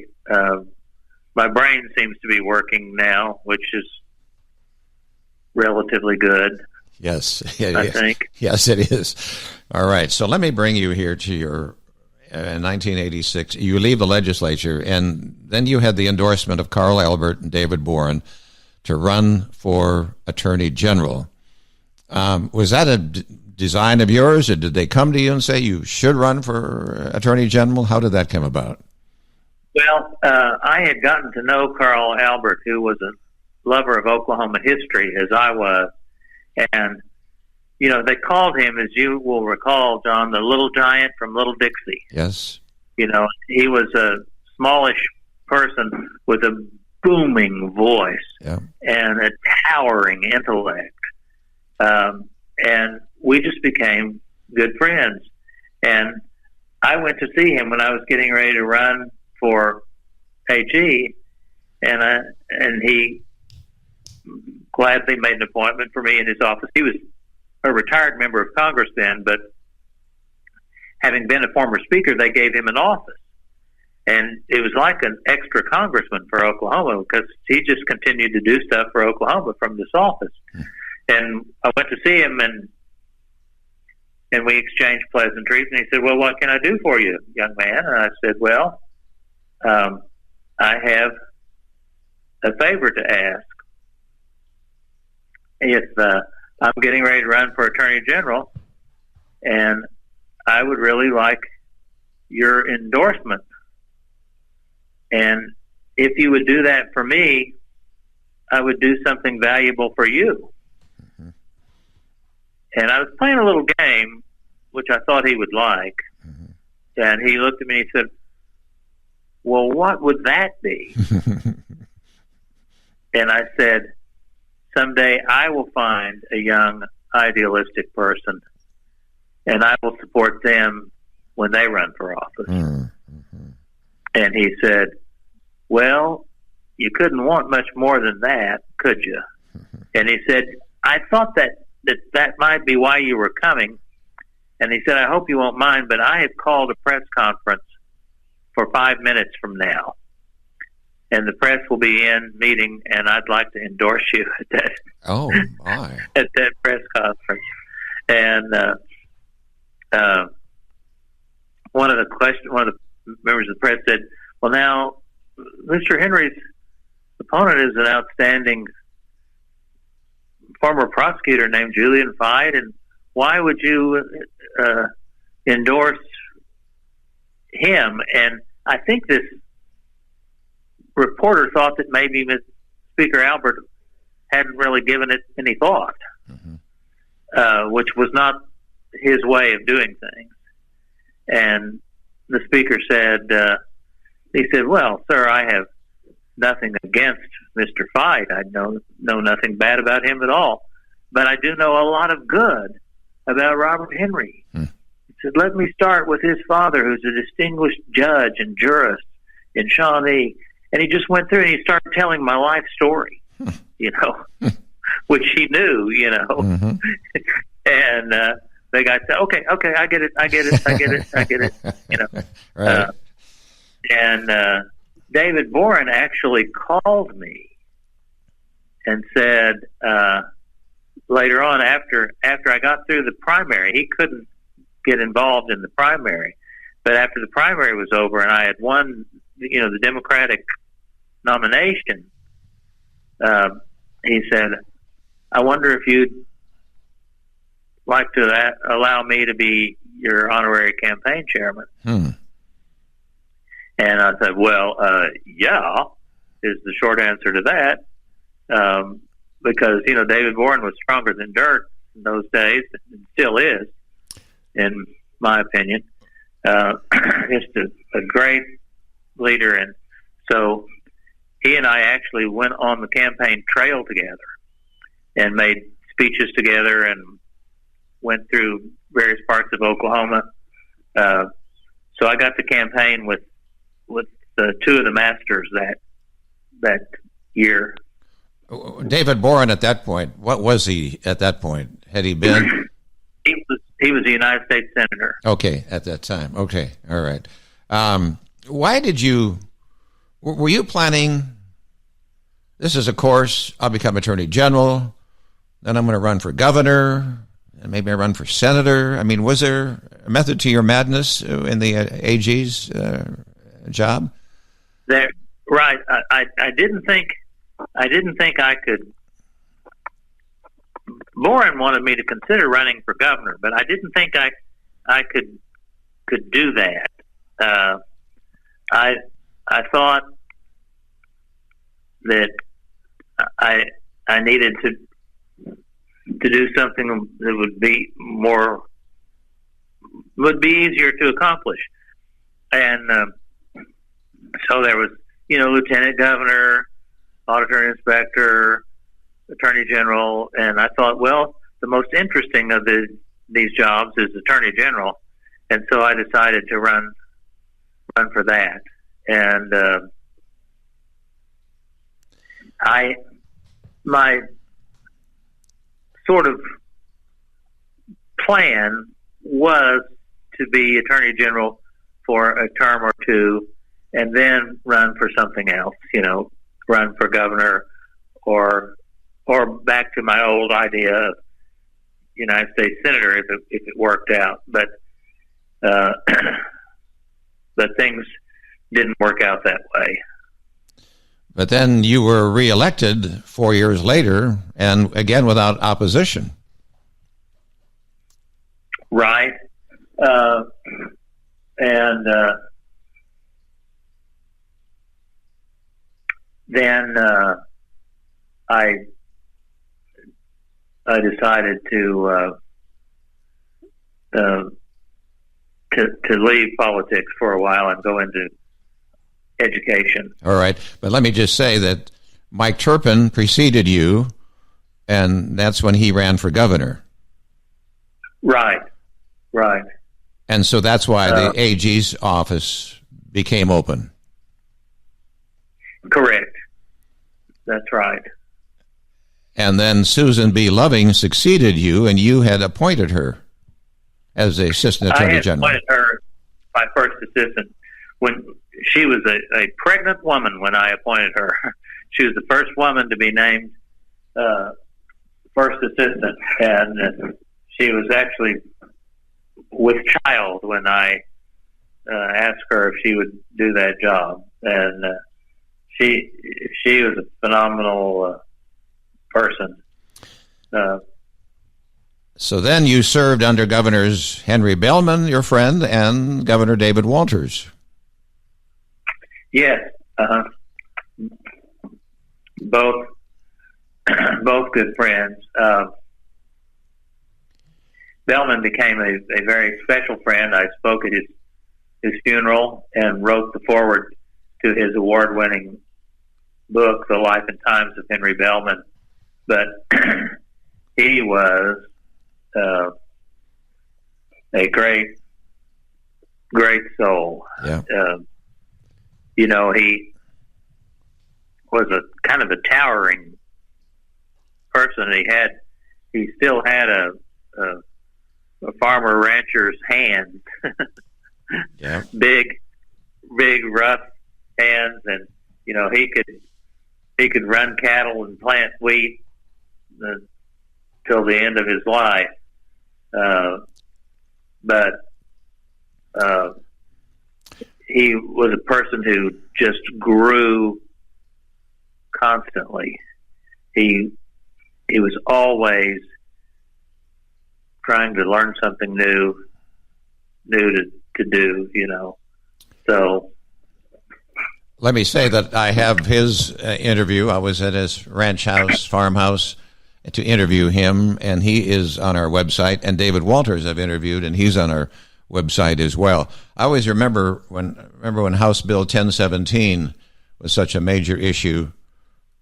brain seems to be working now, which is relatively good. Yes, I think. Yes, it is. All right. So let me bring you here to your 1986. You leave the legislature, and then you had the endorsement of Carl Albert and David Boren to run for Attorney General. Was that a design of yours, or did they come to you and say you should run for Attorney General? How did that come about? Well, I had gotten to know Carl Albert, who was a lover of Oklahoma history, as I was. And, they called him, as you will recall, John, the little giant from Little Dixie. Yes. He was a smallish person with a booming voice and a towering intellect. And we just became good friends. And I went to see him when I was getting ready to run for AG, and he gladly made an appointment for me in his office. He was a retired member of Congress then, but having been a former speaker, they gave him an office. And it was like an extra congressman for Oklahoma because he just continued to do stuff for Oklahoma from this office. And I went to see him, and we exchanged pleasantries. And he said, "Well, what can I do for you, young man?" And I said, "Well, I have a favor to ask. If I'm getting ready to run for Attorney General, and I would really like your endorsement. And if you would do that for me, I would do something valuable for you." Mm-hmm. And I was playing a little game, which I thought he would like. Mm-hmm. And he looked at me and he said, "Well, what would that be?" And I said, "Someday I will find a young, idealistic person, and I will support them when they run for office." Mm-hmm. And he said, "Well, you couldn't want much more than that, could you?" Mm-hmm. And he said, "I thought that might be why you were coming." And he said, "I hope you won't mind, but I have called a press conference for 5 minutes from now. And the press will be in meeting, and I'd like to endorse you at that." Oh, my. At that press conference. And one of the members of the press said, "Well, now, Mr. Henry's opponent is an outstanding former prosecutor named Julian Fide, and why would you endorse him?" And I think this reporter thought that maybe Speaker Albert hadn't really given it any thought, mm-hmm. Which was not his way of doing things. And the speaker said, he said, "Well, sir, I have nothing against Mr. Fide. I know nothing bad about him at all. But I do know a lot of good about Robert Henry." Hmm. He said, "Let me start with his father, who's a distinguished judge and jurist in Shawnee." And he just went through and he started telling my life story, which he knew, Mm-hmm. And the guy said, okay, I get it. Right. And David Boren actually called me and said later on, after I got through the primary, he couldn't get involved in the primary, but after the primary was over and I had won, the Democratic nomination, he said, "I wonder if you'd like to allow me to be your honorary campaign chairman." Hmm. And I said, "Well, yeah," is the short answer to that, because David Boren was stronger than dirt in those days, and still is, in my opinion. Just a great leader, and so he and I actually went on the campaign trail together and made speeches together and went through various parts of Oklahoma. So I got to campaign with two of the masters that year. David Boren, at that point, what was he at that point? Had he been? He was a United States Senator. Okay, at that time. Okay, all right. Why did you? Were you planning? This is a course. I'll become Attorney General. Then I'm going to run for governor, and maybe I run for senator. I mean, was there a method to your madness in the AG's job? Right. I didn't think I could. Boren wanted me to consider running for governor, but I didn't think I could do that. I thought that I needed to do something that would be easier to accomplish, and so there was lieutenant governor, auditor and inspector, attorney general, and I thought, well, the most interesting of these jobs is attorney general, and so I decided to run for that. And my sort of plan was to be Attorney General for a term or two and then run for something else, run for governor or back to my old idea of United States Senator if it worked out. But but things didn't work out that way. But then you were reelected 4 years later, and again without opposition. Right. Then I decided to leave politics for a while and go into education. All right, but let me just say that Mike Turpin preceded you, and that's when he ran for governor. Right. And so that's why the AG's office became open. Correct. That's right. And then Susan B. Loving succeeded you, and you had appointed her as the Assistant Attorney General. I had appointed her my first assistant when she was a pregnant woman when I appointed her. She was the first woman to be named first assistant, and she was actually with child when I asked her if she would do that job. And she was a phenomenal person. So then you served under Governors Henry Bellman, your friend, and Governor David Walters. Yes. Both good friends. Bellman became a very special friend. I spoke at his funeral and wrote the foreword to his award-winning book, The Life and Times of Henry Bellman. But he was a great soul. Yeah. He was a kind of a towering person. He still had a farmer rancher's hands. Yeah. Big rough hands, and he could run cattle and plant wheat till the end of his life. But he was a person who just grew constantly. He was always trying to learn something new to do, So let me say that I have his interview. I was at his farmhouse, to interview him, and he is on our website. And David Walters I've interviewed, and he's on our website as well. I always remember when House Bill 1017 was such a major issue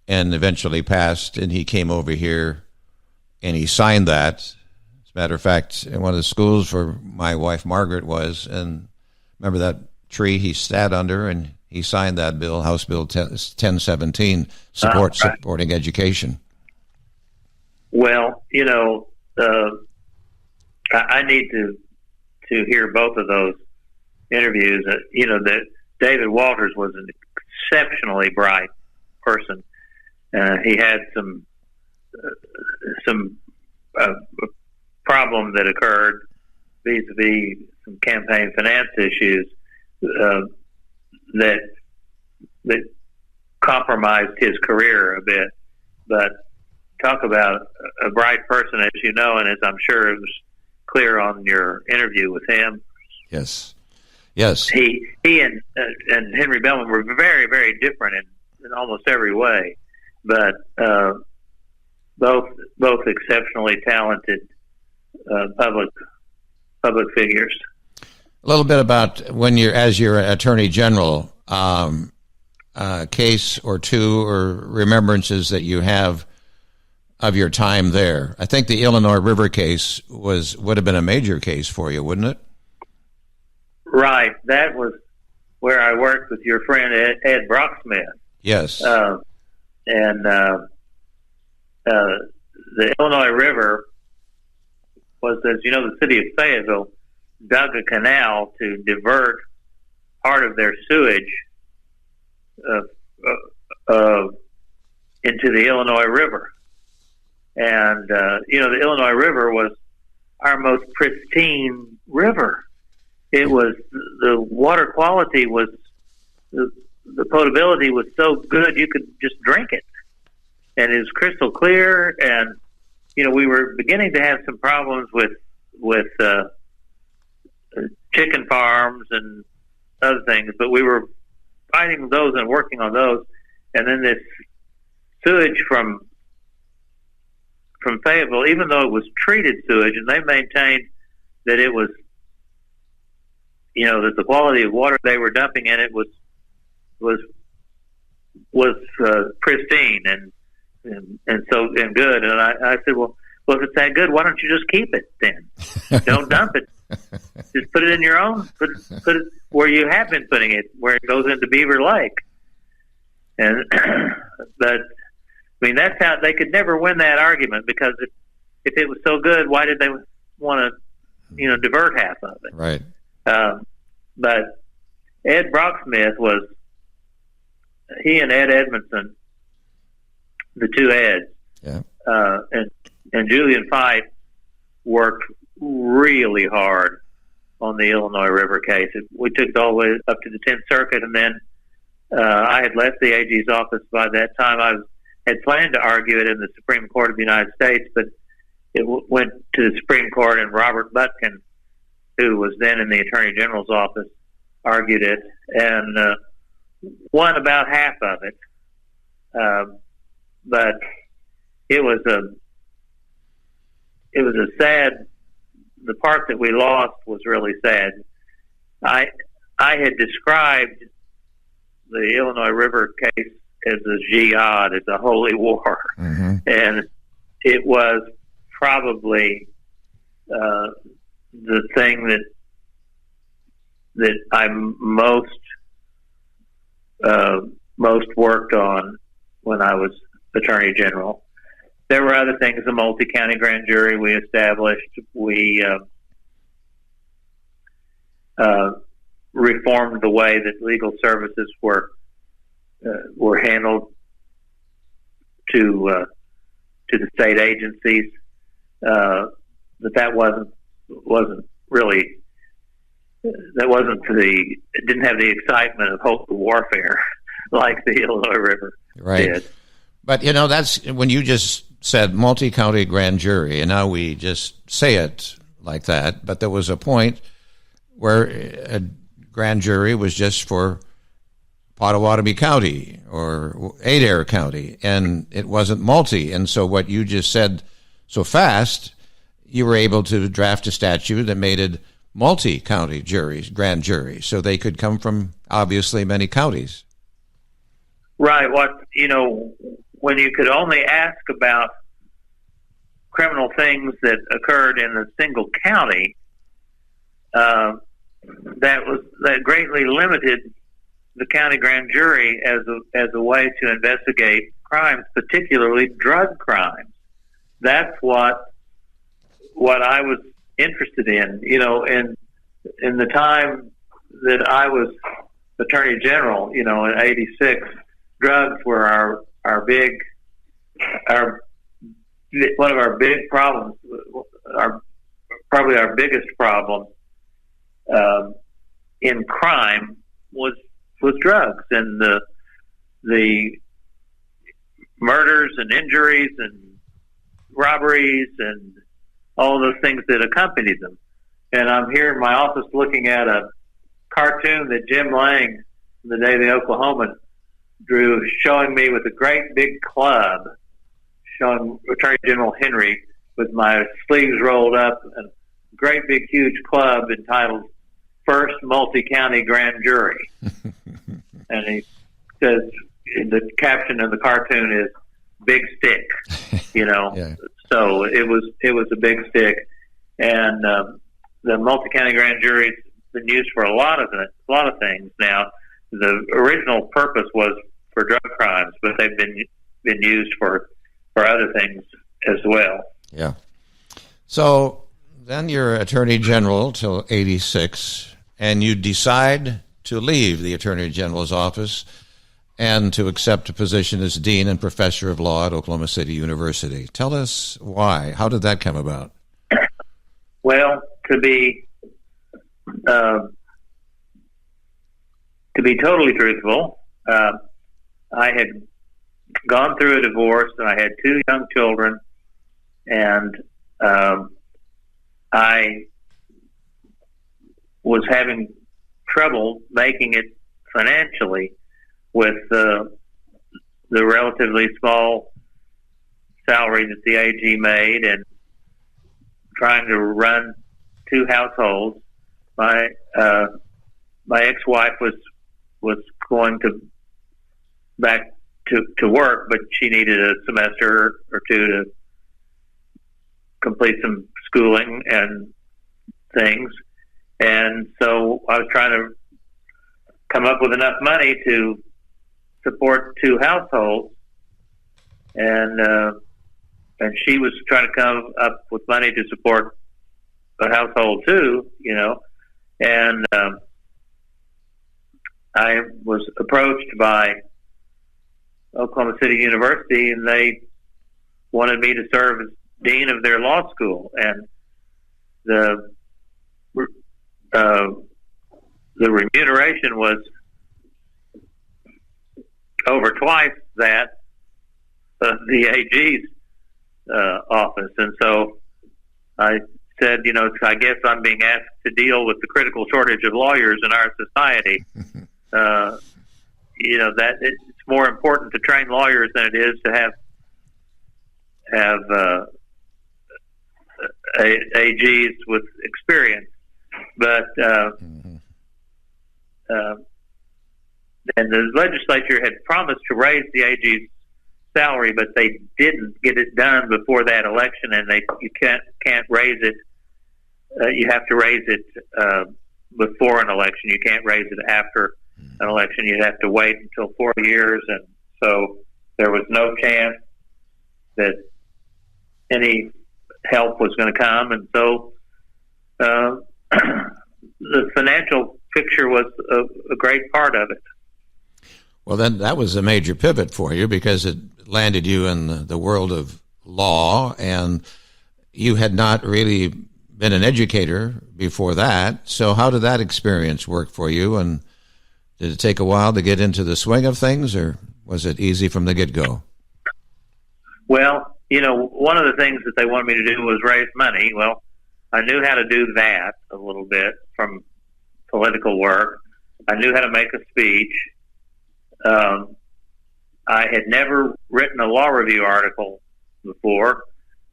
and eventually passed, and he came over here and he signed that. As a matter of fact, in one of the schools where my wife Margaret was, and remember that tree he sat under, and he signed that bill, House Bill 1017, supporting education. Well, I need to hear both of those interviews. That David Walters was an exceptionally bright person. He had some problem that occurred vis-a-vis some campaign finance issues that compromised his career a bit. But talk about a bright person, as you know, and as I'm sure it was clear on your interview with him. Yes. He and Henry Bellman were very, very different in almost every way, but both exceptionally talented public figures. A little bit about as your Attorney General, case or two or remembrances that you have of your time there. I think the Illinois River case would have been a major case for you, wouldn't it? Right. That was where I worked with your friend Ed Brocksmith. Yes. And the Illinois River was, as you know, the city of Fayetteville dug a canal to divert part of their sewage into the Illinois River. And, the Illinois River was our most pristine river. It was, the water quality was, the potability was so good you could just drink it. And it was crystal clear. And, we were beginning to have some problems with chicken farms and other things, but we were fighting those and working on those. And then this sewage from Fayetteville, even though it was treated sewage, and they maintained that it was, that the quality of water they were dumping in it was pristine and good. And I said, well, if it's that good, why don't you just keep it then? Don't dump it. Just put it in your own. Put it where you have been putting it, where it goes into Beaver Lake. And but that's how they could never win that argument, because if it was so good, why did they want to divert half of it? Right. But Ed Brocksmith he and Ed Edmondson, the two Eds, and Julian Fife worked really hard on the Illinois River case. We took it all the way up to the 10th Circuit, and then I had left the AG's office by that time. I had planned to argue it in the Supreme Court of the United States, but it went to the Supreme Court, and Robert Butkin, who was then in the Attorney General's office, argued it and won about half of it. But it was a sad. The part that we lost was really sad. I had described the Illinois River case as a jihad, as a holy war, and it was probably the thing that I most worked on when I was Attorney General. There were other things, the multi-county grand jury we established. We reformed the way that legal services were handled to the state agencies. But that wasn't really, it didn't have the excitement of hope of warfare like the Illinois River did. But, that's when you just said multi-county grand jury, and now we just say it like that. But there was a point where a grand jury was just for Pottawatomie County or Adair County, and it wasn't multi. And so what you just said so fast, you were able to draft a statute that made it multi-county juries, grand juries, so they could come from obviously many counties. Right. When you could only ask about criminal things that occurred in a single county, that greatly limited the county grand jury as a way to investigate crimes, particularly drug crimes. That's what I was interested in. In the time that I was Attorney General, in '86, drugs were one of our big problems. Probably our biggest problem in crime was drugs, and the murders and injuries and robberies and all those things that accompanied them. And I'm here in my office looking at a cartoon that Jim Lang, the day of the Oklahoman, drew, showing me with a great big club, showing Attorney General Henry with my sleeves rolled up, and a great big huge club entitled First Multi-County Grand Jury. And he says, the caption of the cartoon is "Big Stick," Yeah. So it was a big stick, and the multi-county grand jury's been used for a lot of things. Now, the original purpose was for drug crimes, but they've been used for for other things as well. Yeah. So then you're Attorney General till 86, and you decide to leave the Attorney General's office and to accept a position as Dean and Professor of Law at Oklahoma City University. Tell us why. How did that come about? Well, to be totally truthful, I had gone through a divorce, and I had 2 young children, and I was having trouble making it financially with the relatively small salary that the AG made, and trying to run 2 households. My ex-wife was going back to work, but she needed a semester or 2 to complete some schooling and things. And so I was trying to come up with enough money to support 2 households, and she was trying to come up with money to support a household too, and I was approached by Oklahoma City University, and they wanted me to serve as dean of their law school, and the remuneration was over twice that of the AG's office. And so I said, I guess I'm being asked to deal with the critical shortage of lawyers in our society. That it's more important to train lawyers than it is to have AGs with experience. But and the legislature had promised to raise the AG's salary, but they didn't get it done before that election, and you can't raise it. You have to raise it before an election. You can't raise it after an election. You have to wait until 4 years, and so there was no chance that any help was going to come, and so the financial picture was a great part of it. Well, then that was a major pivot for you, because it landed you in the world of law, and you had not really been an educator before that. So how did that experience work for you, and did it take a while to get into the swing of things, or was it easy from the get-go? Well, one of the things that they wanted me to do was raise money. Well, I knew how to do that a little bit from political work. I knew how to make a speech. I had never written a law review article before,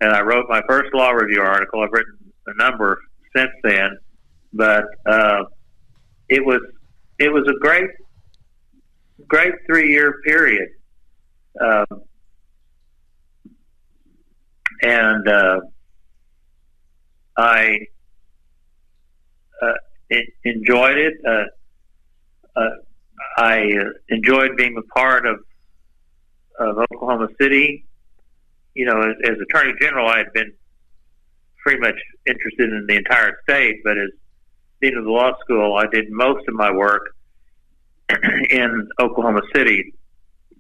and I wrote my first law review article. I've written a number since then, but it was a great 3-year period, and I enjoyed it. I enjoyed being a part of Oklahoma City. As Attorney General, I had been pretty much interested in the entire state, but as Dean of the Law School, I did most of my work in Oklahoma City,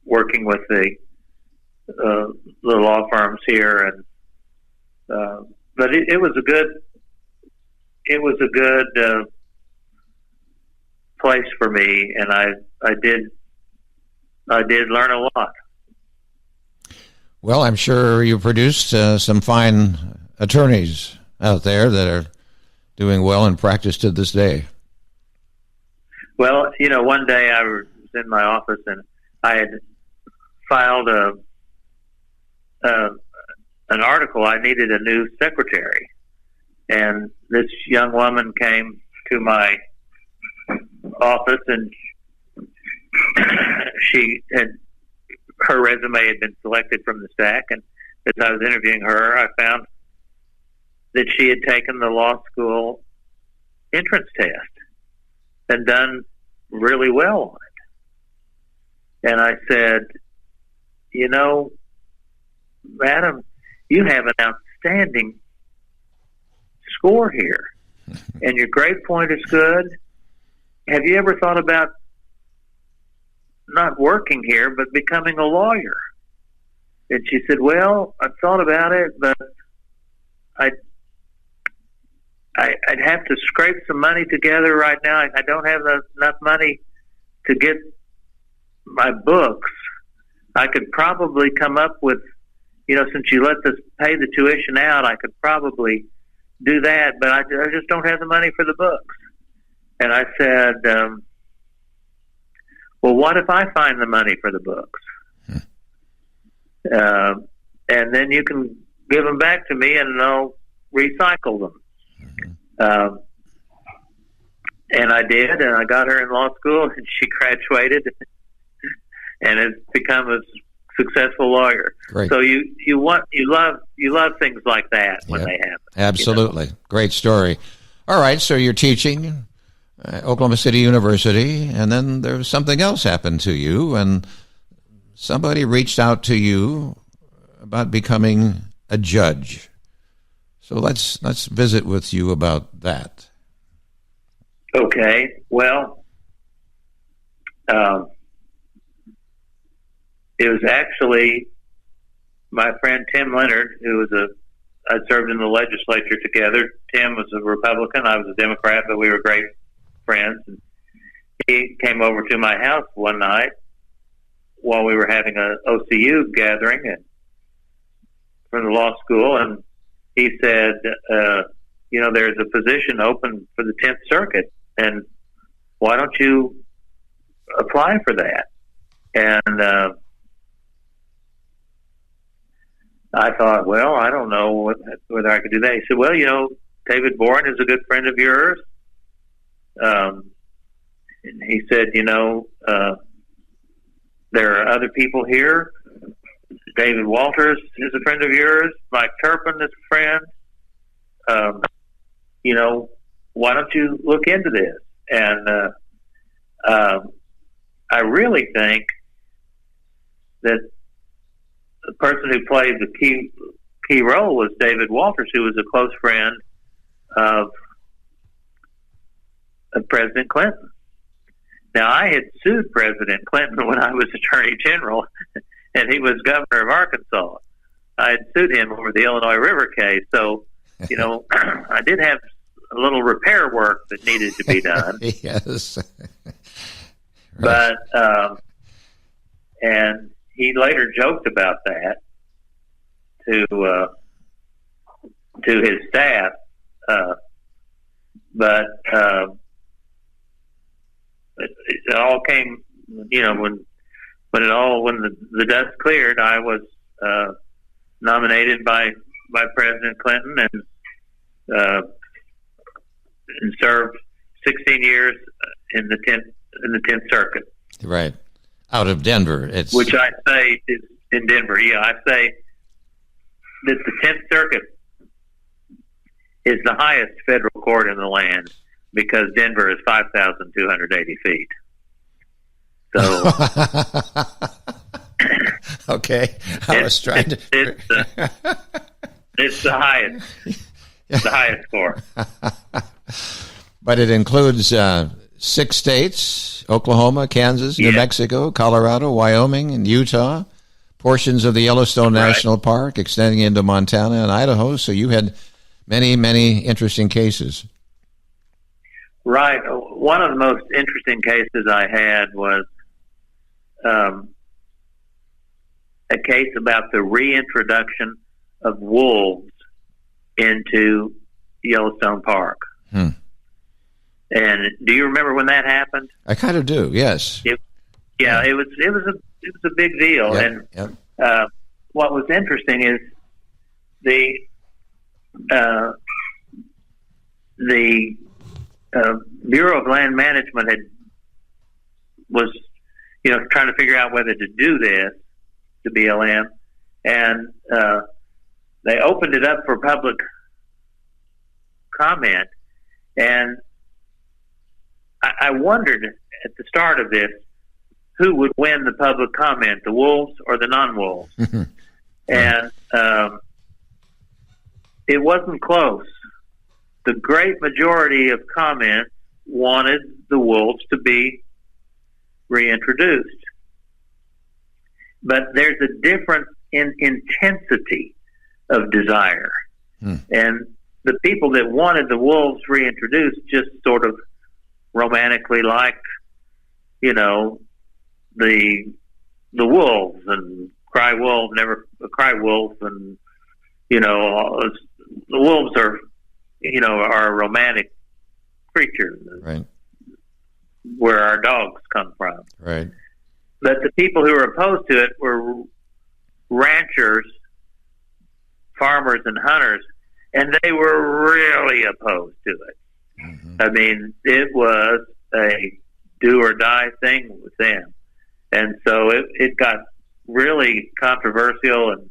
working with the law firms here, and but it was a good place for me, and I did learn a lot. Well, I'm sure you produced some fine attorneys out there that are doing well in practice to this day. Well, one day I was in my office, and I had filed an article. I needed a new secretary, and this young woman came to my office, and her resume had been selected from the stack, and as I was interviewing her, I found that she had taken the law school entrance test and done really well on it. And I said, Madam, you have an outstanding score here, and your grade point is good. Have you ever thought about not working here, but becoming a lawyer? And she said, well, I've thought about it, but I'd have to scrape some money together right now. I don't have enough money to get my books. I could probably come up with, since you let us pay the tuition out, I could probably do that, but I just don't have the money for the books. And I said, well, what if I find the money for the books? And then you can give them back to me and I'll recycle them. And I did, and I got her in law school, and she graduated and has become a successful lawyer. Great. So you love things like that when they happen. Absolutely. Great story. All right, so you're teaching Oklahoma City University, and then there's something else happened to you, and somebody reached out to you about becoming a judge. So let's visit with you about that. Okay. Well, it was actually my friend Tim Leonard, who was I served in the legislature together. Tim was a Republican, I was a Democrat, but we were great friends. And he came over to my house one night while we were having a OCU gathering from the law school, and he said, there's a position open for the 10th Circuit, and why don't you apply for that? And I thought, well, I don't know whether I could do that. He said, well, David Boren is a good friend of yours. And he said, there are other people here. David Walters is a friend of yours. Mike Turpin is a friend. Why don't you look into this? And I really think that the person who played the key role was David Walters, who was a close friend of President Clinton. Now, I had sued President Clinton when I was Attorney General, and he was governor of Arkansas. I had sued him over the Illinois River case. So, I did have a little repair work that needed to be done. Yes. But, and he later joked about that to his staff. But it all came, when the dust cleared, I was nominated by President Clinton and served 16 years in the 10th Circuit. Right. Out of Denver. Which I say is in Denver. Yeah, I say that the 10th Circuit is the highest federal court in the land because Denver is 5,280 feet. So, okay, I was trying to. It's the highest. It's the highest court. But it includes 6 states: Oklahoma, Kansas, New Mexico, Colorado, Wyoming, and Utah. Portions of the Yellowstone National Park extending into Montana and Idaho. So you had many, many interesting cases. Right. One of the most interesting cases I had was a case about the reintroduction of wolves into Yellowstone Park. And do you remember when that happened? I kind of do. Yes. It was a big deal. Yep. And what was interesting is the Bureau of Land Management was trying to figure out whether to do this to BLM, and they opened it up for public comment. And I wondered at the start of this who would win the public comment, the wolves or the non-wolves. And it wasn't close. The great majority of comments wanted the wolves to be reintroduced. But there's a difference in intensity of desire. And the people that wanted the wolves reintroduced just sort of romantically liked, the wolves, and cry wolf, never cry wolf, and the wolves are a romantic creature, right? Where our dogs come from, right? But the people who were opposed to it were ranchers, farmers, and hunters, and they were really opposed to it. I mean, it was a do or die thing with them, and so it got really controversial, and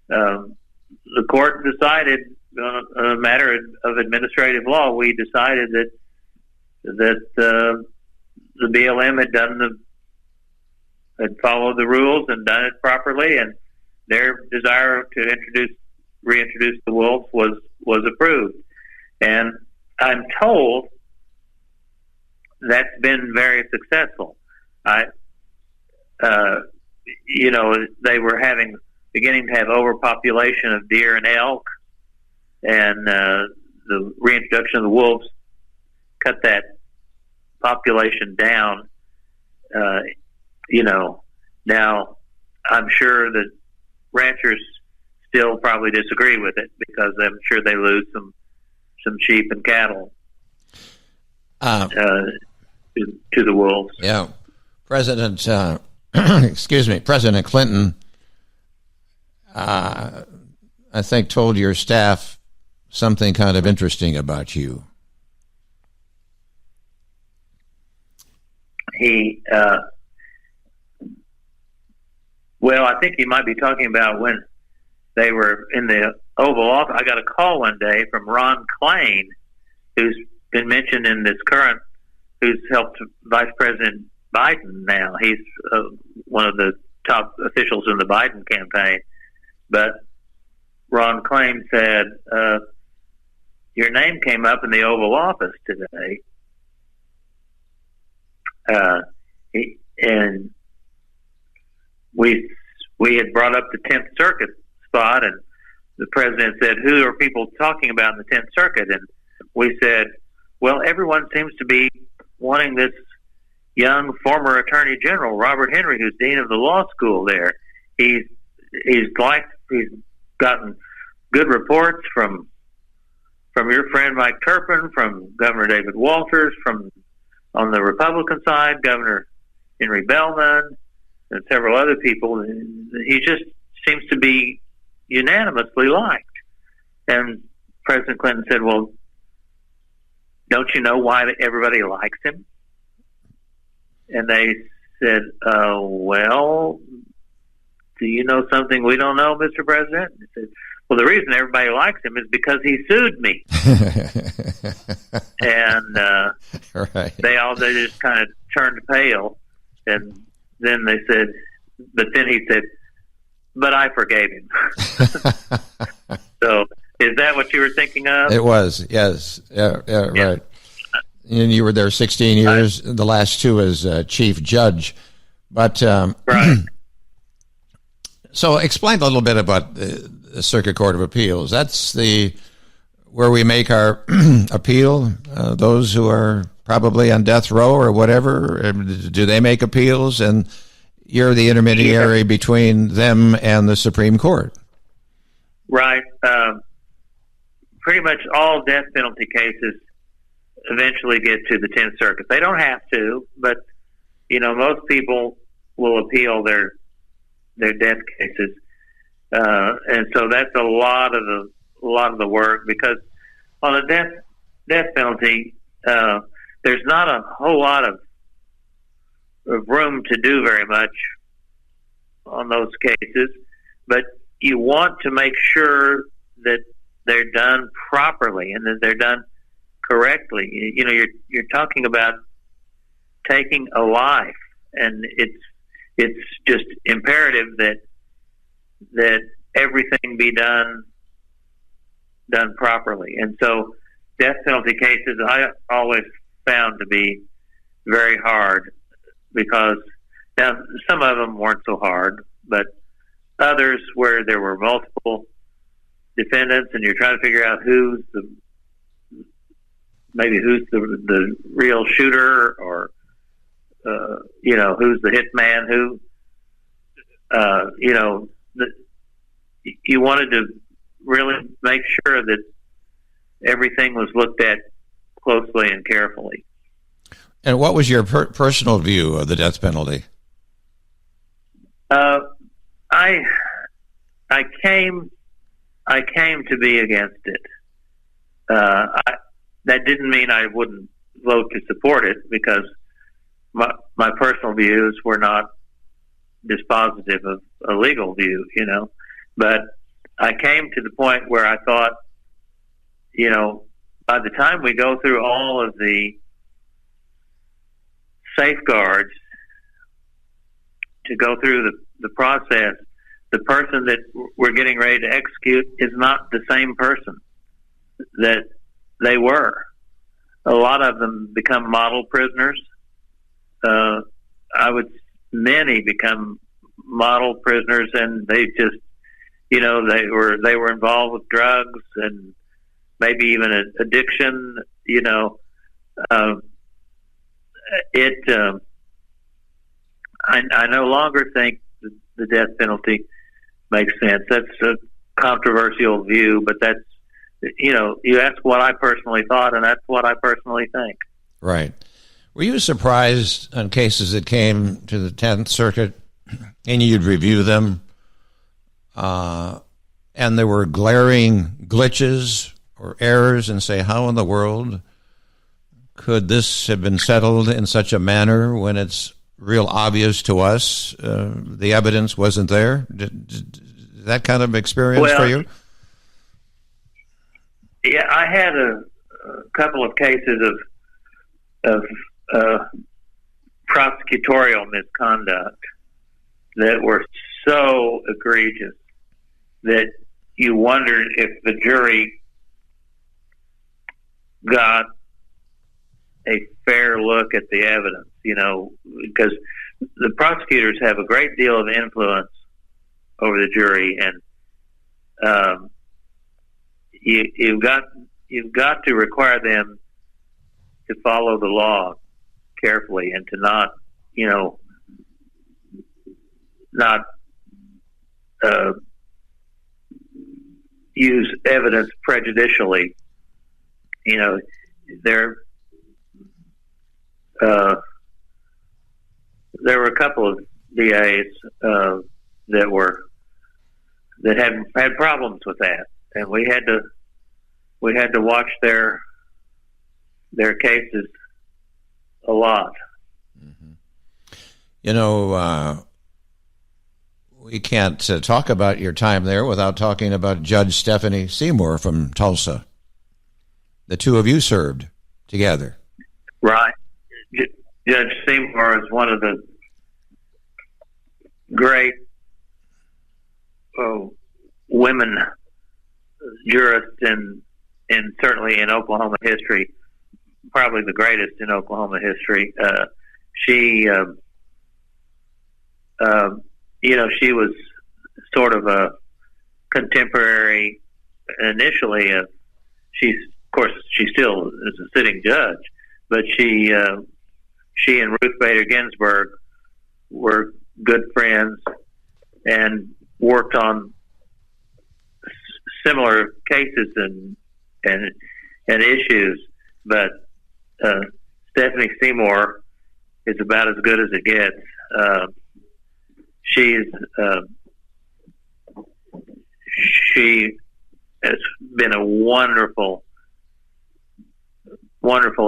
the court decided, on a matter of administrative law, we decided that the BLM had followed the rules and done it properly, and their desire to reintroduce the wolves was approved. And I'm told that's been very successful. They were beginning to have overpopulation of deer and elk, and the reintroduction of the wolves cut that population down. Now I'm sure that ranchers still probably disagree with it, because I'm sure they lose some sheep and cattle to the wolves. Yeah, President Clinton, I think, told your staff something kind of interesting about you. I think he might be talking about when they were in the Oval Office. I got a call one day from Ron Klain, who's been mentioned in this current, who's helped Vice President Biden now. He's one of the top officials in the Biden campaign. But Ron Klain said, your name came up in the Oval Office today. And we had brought up the 10th Circuit spot, and the president said, who are people talking about in the 10th Circuit? And we said, well, everyone seems to be wanting this young former Attorney General, Robert Henry, who's dean of the law school there. He's gotten good reports from your friend Mike Turpin, from Governor David Walters, on the Republican side, Governor Henry Bellman, and several other people. He just seems to be unanimously liked. And President Clinton said, well, don't you know why everybody likes him? And they said, well, do you know something we don't know, Mr. President? He said, well, the reason everybody likes him is because he sued me. And right. they just kind of turned pale. And then they said, but then he said, but I forgave him. So is that what you were thinking of? It was, yes. Yeah, right. And you were there 16 years, the last two as chief judge. But right. So explain a little bit about the Circuit Court of Appeals. That's where we make our appeal, those who are probably on death row or whatever. Do they make appeals? And you're the intermediary between them and the Supreme Court. Right. Pretty much all death penalty cases eventually get to the 10th Circuit. They don't have to, but most people will appeal their death cases, and so that's a lot of the work, because on a death penalty, there's not a whole lot of room to do very much on those cases, but you want to make sure that they're done properly and that they're done correctly. You're talking about taking a life, and it's just imperative that everything be done properly. And so death penalty cases I always found to be very hard, because now some of them weren't so hard, but others where there were multiple defendants and you're trying to figure out who's the real shooter, or who's the hitman, you wanted to really make sure that everything was looked at closely and carefully. And what was your personal view of the death penalty? I came to be against it. That didn't mean I wouldn't vote to support it, because my personal views were not dispositive of a legal view, But I came to the point where I thought, by the time we go through all of the safeguards to go through the process, the person that we're getting ready to execute is not the same person that they were. A lot of them become model prisoners. Many become model prisoners, and they just, they were involved with drugs and maybe even addiction. I no longer think the death penalty makes sense. That's a controversial view, but that's, you ask what I personally thought, and that's what I personally think. Right. Were you surprised on cases that came to the 10th Circuit and you'd review them, and there were glaring glitches or errors, and say, how in the world could this have been settled in such a manner when it's real obvious to us the evidence wasn't there? Did that kind of experience for you? Yeah, I had a couple of cases of prosecutorial misconduct that were so egregious that you wondered if the jury got a fair look at the evidence, because the prosecutors have a great deal of influence over the jury, and you've got to require them to follow the law carefully and to not use evidence prejudicially. There were a couple of DAs that had problems with that, and we had to watch their cases a lot. Mm-hmm. We can't talk about your time there without talking about Judge Stephanie Seymour from Tulsa. The two of you served together. Right. Judge Seymour is one of the great women jurists in certainly in Oklahoma history, probably the greatest in Oklahoma history. She was sort of a contemporary initially. She still is a sitting judge, but she and Ruth Bader Ginsburg were good friends and worked on similar cases and issues. But Stephanie Seymour is about as good as it gets. She has been a wonderful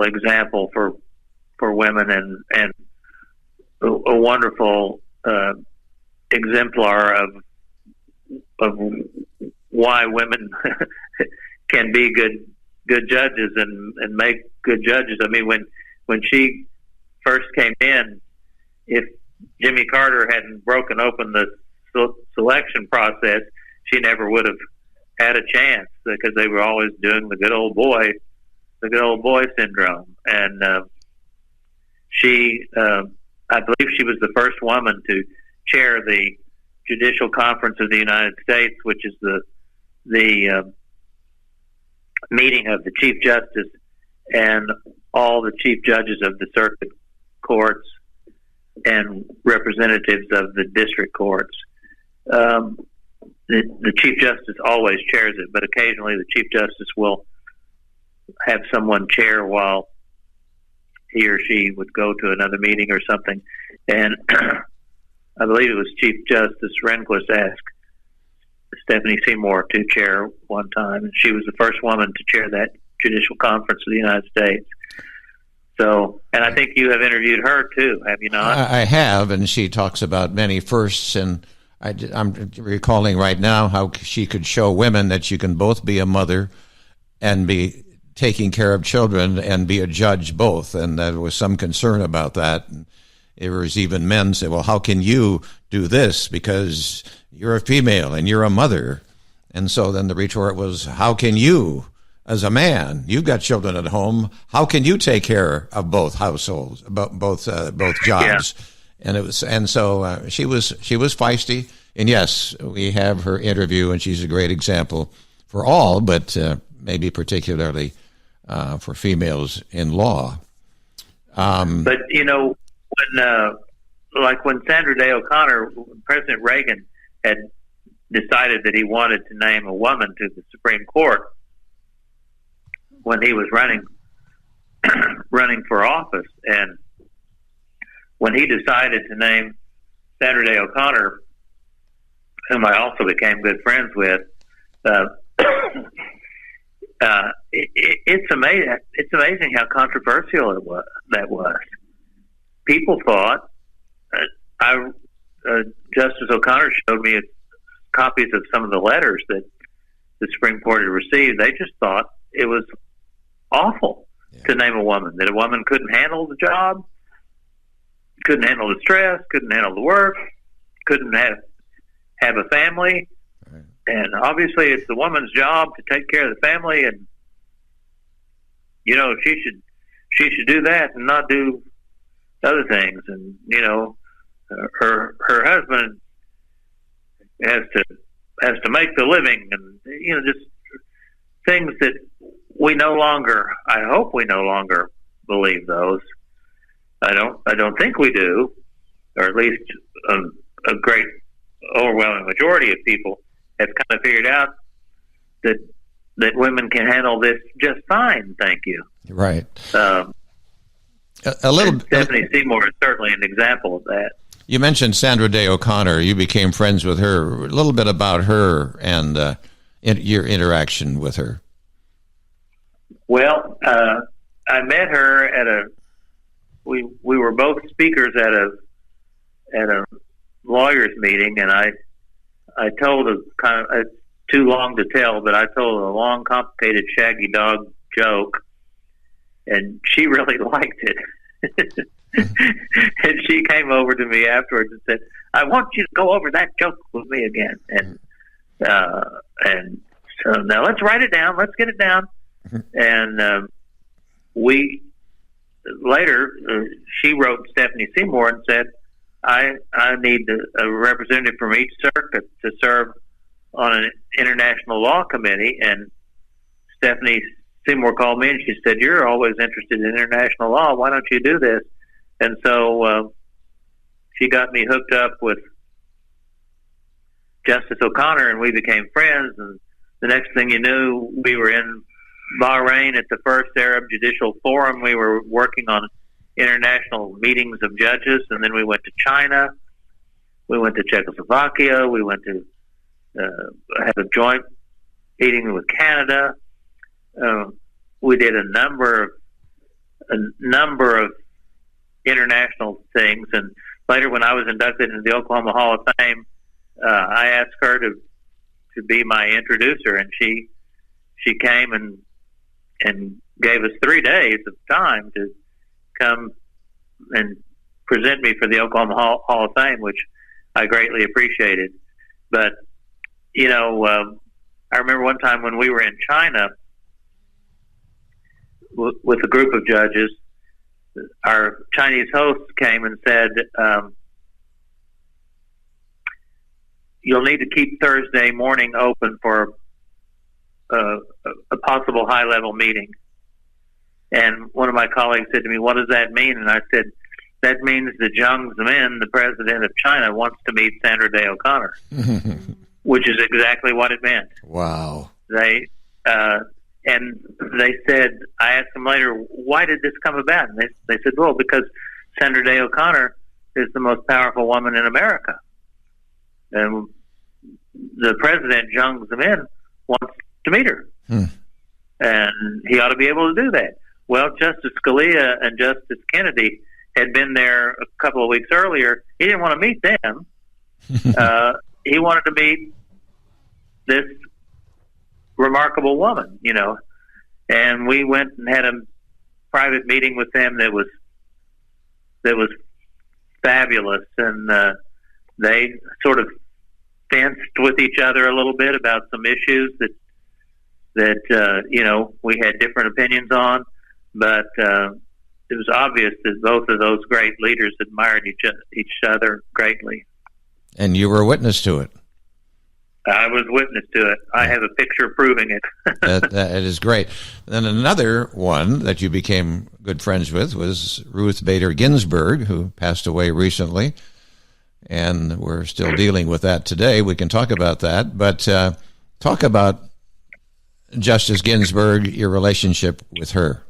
example for women and a wonderful exemplar of why women can be good judges and make good judges. I mean, when she first came in, if Jimmy Carter hadn't broken open the selection process, she never would have had a chance because they were always doing the good old boy syndrome. And I believe she was the first woman to chair the Judicial Conference of the United States, which is the meeting of the Chief Justice and all the chief judges of the circuit courts and representatives of the district courts. The Chief Justice always chairs it, but occasionally the Chief Justice will have someone chair while he or she would go to another meeting or something. And I believe it was Chief Justice Rehnquist asked Stephanie Seymour to chair one time, and she was the first woman to chair that Judicial Conference of the United States. So, and I think you have interviewed her too, have you not? I have, and she talks about many firsts, and I'm recalling right now how she could show women that you can both be a mother and be taking care of children and be a judge both, and there was some concern about that. And there was even men say, well, how can you do this because you're a female and you're a mother? And so then the retort was, how can you, as a man, you've got children at home, how can you take care of both households, both jobs? Yeah. So she was feisty, and yes, we have her interview, and she's a great example for all, but maybe particularly for females in law. But you know, when Sandra Day O'Connor, President Reagan had decided that he wanted to name a woman to the Supreme Court when he was running for office, and when he decided to name Sandra Day O'Connor, whom I also became good friends with, it's amazing. It's amazing how controversial that was. People thought, Justice O'Connor showed me copies of some of the letters that the Supreme Court had received. They just thought it was awful to name a woman, that a woman couldn't handle the job, couldn't handle the stress, couldn't handle the work, couldn't have a family. Right. And obviously it's the woman's job to take care of the family, and you know, she should do that and not do other things. And you know, her husband has to make the living, and you know, just things that we no longer, I hope we no longer believe those. I don't think we do, or at least a great overwhelming majority of people have kind of figured out that women can handle this just fine. Thank you. Right. Stephanie Seymour is certainly an example of that. You mentioned Sandra Day O'Connor. You became friends with her. A little bit about her and your interaction with her. Well, I met her at we were both speakers at a lawyers meeting, and I told it's too long to tell, but I told a long, complicated shaggy dog joke, and she really liked it. And she came over to me afterwards and said, I want you to go over that joke with me again. And so now let's write it down. Let's get it down. And we later, she wrote Stephanie Seymour and said, I need a representative from each circuit to serve on an international law committee. And Stephanie Seymour called me and she said, you're always interested in international law. Why don't you do this? And so she got me hooked up with Justice O'Connor, and we became friends. And the next thing you knew, we were in Bahrain at the first Arab Judicial Forum. We were working on international meetings of judges, and then we went to China. We went to Czechoslovakia. We went to have a joint meeting with Canada. We did a number of international things, and later when I was inducted into the Oklahoma Hall of Fame, I asked her to be my introducer, and she came and gave us 3 days of time to come and present me for the Oklahoma Hall of Fame, which I greatly appreciated. But I remember one time when we were in China with a group of judges, our Chinese host came and said, you'll need to keep Thursday morning open for a possible high-level meeting. And one of my colleagues said to me, what does that mean? And I said, that means that Jiang Zemin, the president of China, wants to meet Sandra Day O'Connor, which is exactly what it meant. Wow. And they said, I asked them later, why did this come about? And they said, well, because Sandra Day O'Connor is the most powerful woman in America. And the president, Jiang Zemin, wants to meet her. And he ought to be able to do that. Well, Justice Scalia and Justice Kennedy had been there a couple of weeks earlier. He didn't want to meet them. He wanted to meet this remarkable woman, and we went and had a private meeting with them that was fabulous. And they sort of fenced with each other a little bit about some issues that we had different opinions on, but it was obvious that both of those great leaders admired each other greatly. And you were a witness to it. I was witness to it. I have a picture proving it. that is great. Then another one that you became good friends with was Ruth Bader Ginsburg, who passed away recently, and we're still dealing with that today. We can talk about that, but talk about Justice Ginsburg, your relationship with her.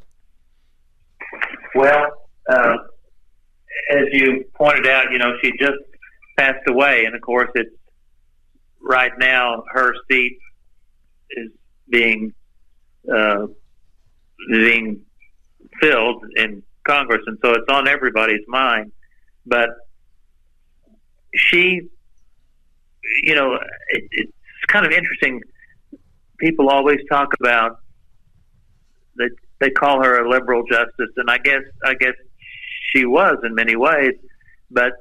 Well, as you pointed out, she just passed away, and of course it's right now her seat is being filled in Congress, and so it's on everybody's mind. But she, it's kind of interesting. People always talk about that they call her a liberal justice, and I guess she was in many ways, but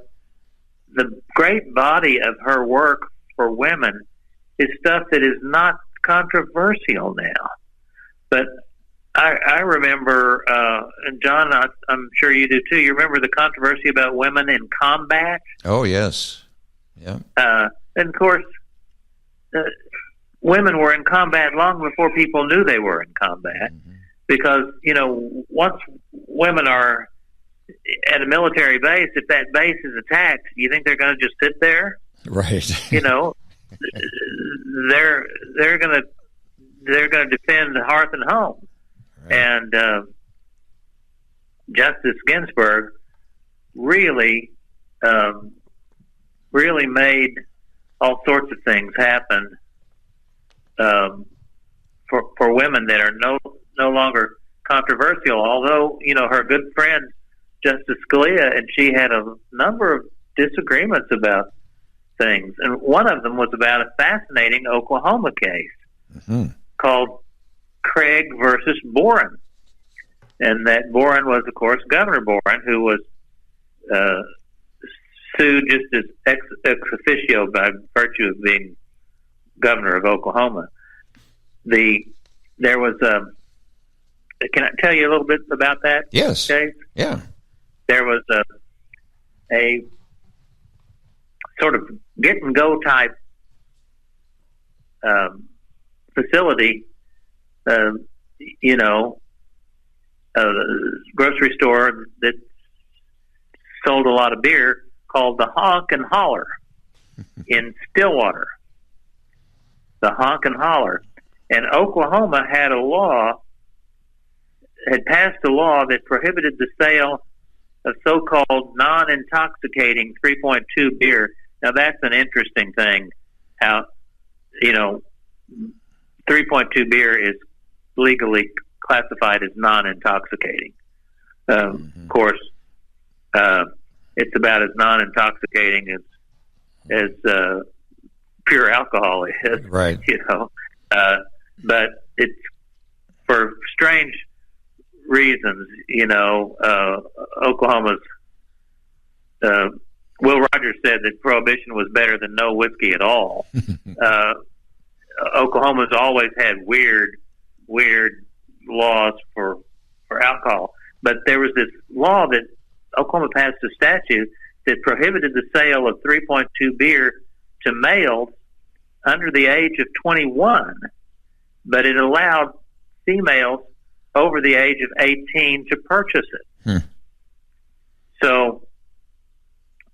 the great body of her work for women is stuff that is not controversial now. But I remember, and John, I'm sure you do too, you remember the controversy about women in combat? Oh, yes. Yeah. And of course, women were in combat long before people knew they were in combat, because, once women are at a military base, if that base is attacked, you think they're going to just sit there? Right. They're going to defend the hearth and home. Right. And Justice Ginsburg really made all sorts of things happen for women that are no longer controversial. Although her good friend Justice Scalia and she had a number of disagreements about things, and one of them was about a fascinating Oklahoma case called Craig versus Boren, and that Boren was, of course, Governor Boren, who was sued just as ex officio by virtue of being governor of Oklahoma. There was can I tell you a little bit about that? Yes. Case? Yeah. There was a sort of get and go type facility, a grocery store that sold a lot of beer called the Honk and Holler in Stillwater. The Honk and Holler. And Oklahoma had passed a law that prohibited the sale of so-called non-intoxicating 3.2 beer. Now, that's an interesting thing, how, 3.2 beer is legally classified as non-intoxicating. Of course, it's about as non-intoxicating as pure alcohol is, right? But it's for strange reasons. Oklahoma's Will Rogers said that prohibition was better than no whiskey at all. Oklahoma's always had weird laws for alcohol. But there was this law that Oklahoma passed a statute that prohibited the sale of 3.2 beer to males under the age of 21, but it allowed females over the age of 18 to purchase it. So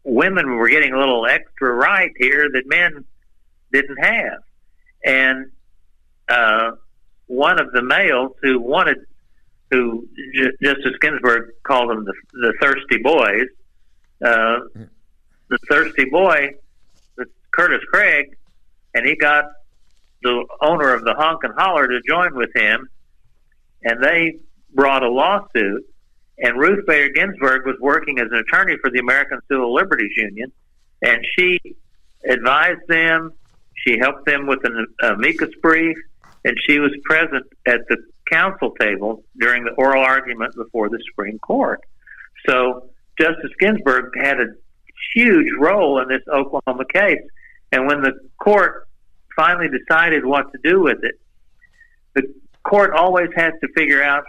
women were getting a little extra right here that men didn't have. And one of the males who Justice Ginsburg called them the thirsty boys, the thirsty boy, Curtis Craig, and he got the owner of the Honk and Holler to join with him, and they brought a lawsuit. And Ruth Bader Ginsburg was working as an attorney for the American Civil Liberties Union, and she advised them. She helped them with an amicus brief, and she was present at the council table during the oral argument before the Supreme Court. So Justice Ginsburg had a huge role in this Oklahoma case. And when the court finally decided what to do with it, the court always has to figure out,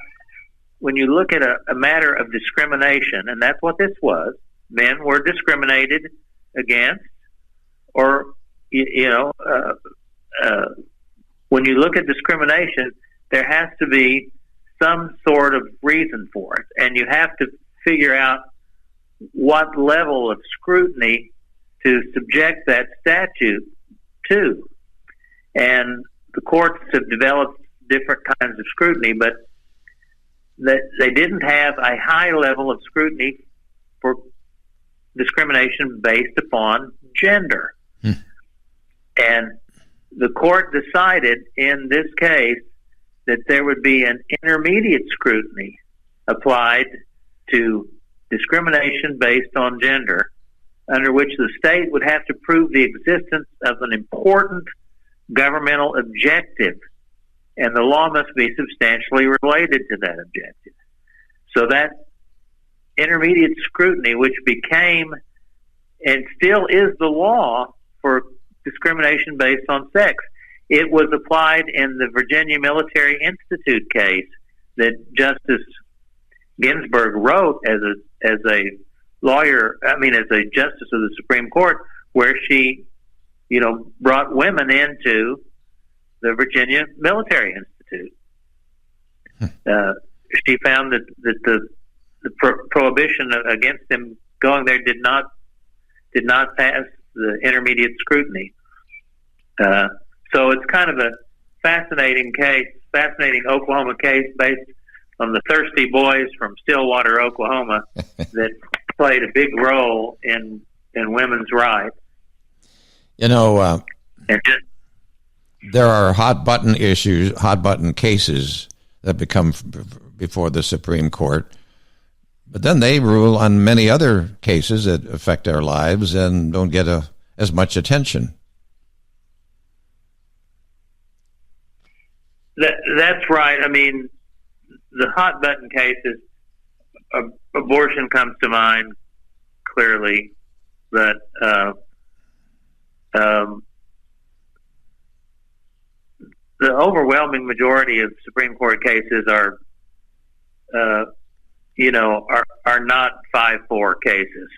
when you look at a matter of discrimination, and that's what this was, men were discriminated against, or, when you look at discrimination, there has to be some sort of reason for it. And you have to figure out what level of scrutiny to subject that statute to. And the courts have developed different kinds of scrutiny, but they didn't have a high level of scrutiny for discrimination based upon gender. And the court decided in this case that there would be an intermediate scrutiny applied to discrimination based on gender, under which the state would have to prove the existence of an important governmental objective, and the law must be substantially related to that objective. So that intermediate scrutiny, which became and still is the law for discrimination based on sex, it was applied in the Virginia Military Institute case that Justice Ginsburg wrote as a lawyer, as a justice of the Supreme Court, where she, brought women into the Virginia Military Institute. She found that the prohibition against them going there did not pass the intermediate scrutiny. So it's kind of a fascinating Oklahoma case based on the thirsty boys from Stillwater, Oklahoma, that played a big role in women's rights. There are hot button cases that become before the Supreme Court, but then they rule on many other cases that affect our lives and don't get as much attention. That's right. The hot button cases, abortion comes to mind clearly, but the overwhelming majority of Supreme Court cases are not 5-4 cases.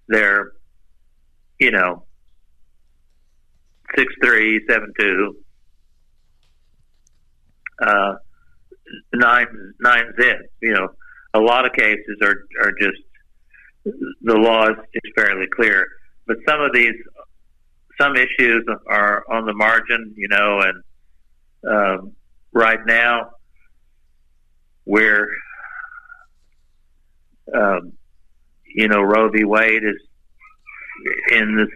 They're 6-3, 7-2, 9-zip. A lot of cases are just, the law is fairly clear, but some issues are on the margin, and right now we're Roe v. Wade is in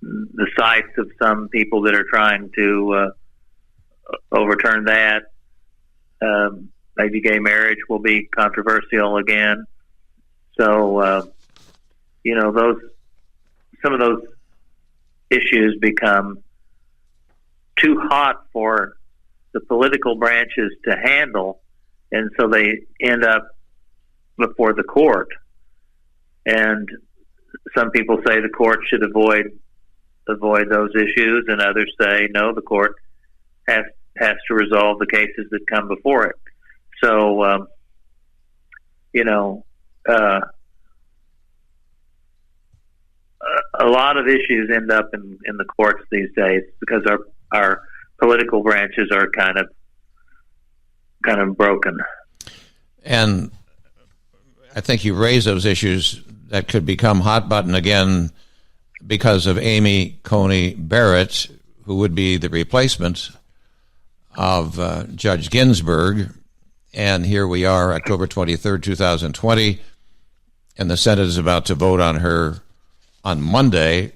the sights of some people that are trying to overturn that. Maybe gay marriage will be controversial again. So, some of those issues become too hot for the political branches to handle, and so they end up before the court. And some people say the court should avoid avoid those issues, and others say no, the court has to resolve the cases that come before it. So, a lot of issues end up in the courts these days because our political branches are kind of broken. And I think you raised those issues that could become hot button again because of Amy Coney Barrett, who would be the replacement of Judge Ginsburg. And here we are, October 23rd, 2020, and the Senate is about to vote on her on Monday.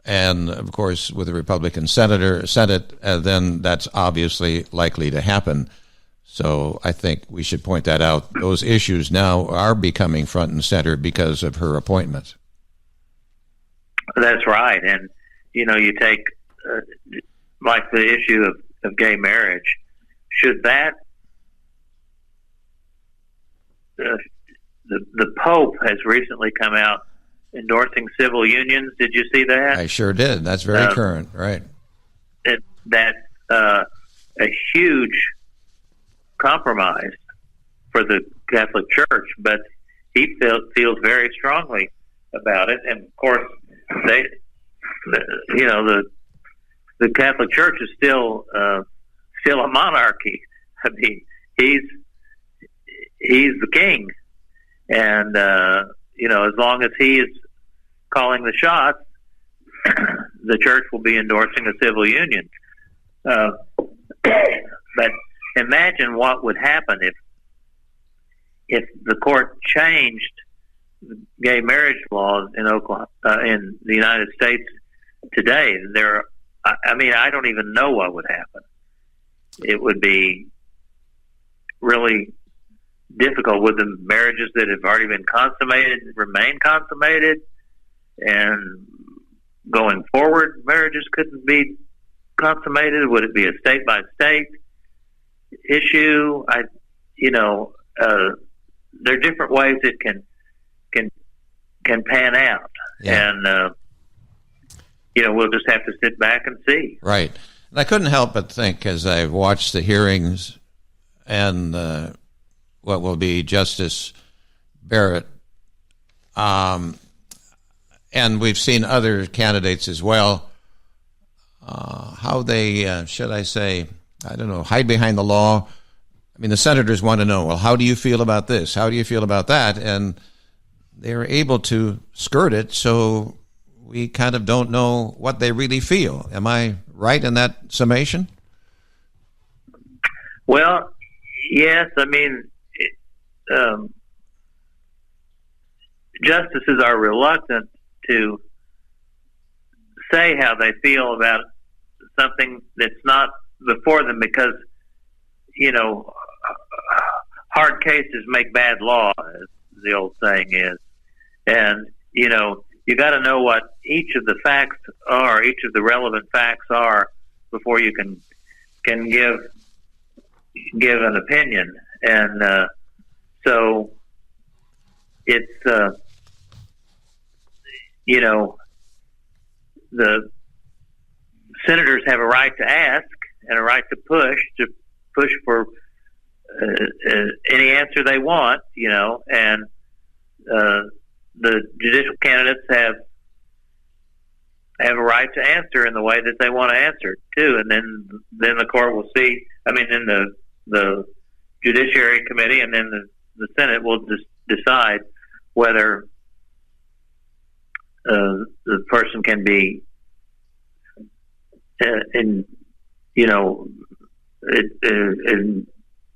And, of course, with the Republican Senate, then that's obviously likely to happen. So I think we should point that out. Those issues now are becoming front and center because of her appointment. That's right. And, you take, like the issue of gay marriage, should that, the Pope has recently come out endorsing civil unions. Did you see that? I sure did. That's very current, right? That's a huge compromise for the Catholic Church, but he feels very strongly about it. And of course, the Catholic Church is still a monarchy. I mean, he's the king, and as long as he is calling the shots, the church will be endorsing a civil union. But imagine what would happen if the court changed gay marriage laws in Oklahoma, in the United States today. I don't even know what would happen. It would be really difficult. Would the marriages that have already been consummated remain consummated? And going forward, marriages couldn't be consummated? Would it be a state by state issue? There are different ways it can pan out, and we'll just have to sit back and see. Right. And I couldn't help but think, as I watched the hearings and what will be Justice Barrett, and we've seen other candidates as well, how they, should I say, hide behind the law. I mean, the senators want to know, well, how do you feel about this? How do you feel about that? And they're able to skirt it, so we kind of don't know what they really feel. Am I right in that summation? Well, yes. I mean, justices are reluctant to say how they feel about something that's not before them because, hard cases make bad law, as the old saying is. And, you got to know what each of the facts are, each of the relevant facts are, before you can give an opinion. And so it's, the senators have a right to ask and a right to push for any answer they want, and the judicial candidates have a right to answer in the way that they want to answer too, and then the court will see. I mean, then the Judiciary Committee and then the Senate will just decide whether the person can be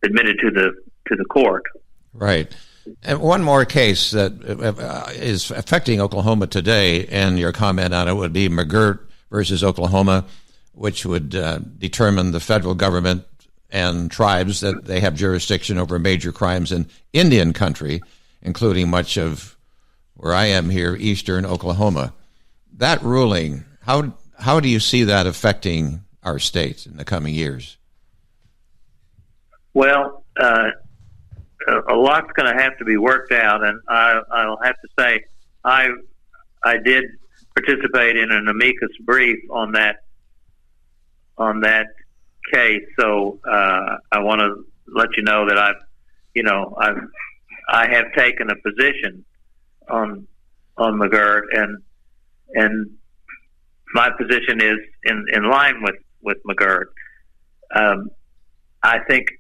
admitted to the court. Right. And one more case that is affecting Oklahoma today, and your comment on it would be McGirt versus Oklahoma, which would determine the federal government and tribes that they have jurisdiction over major crimes in Indian country, including much of where I am here, eastern Oklahoma. That ruling, how do you see that affecting our state in the coming years? Well, a lot's going to have to be worked out, and I'll have to say I did participate in an amicus brief on that case. So I want to let you know that I have taken a position on McGirt, and my position is in line with McGirt. I think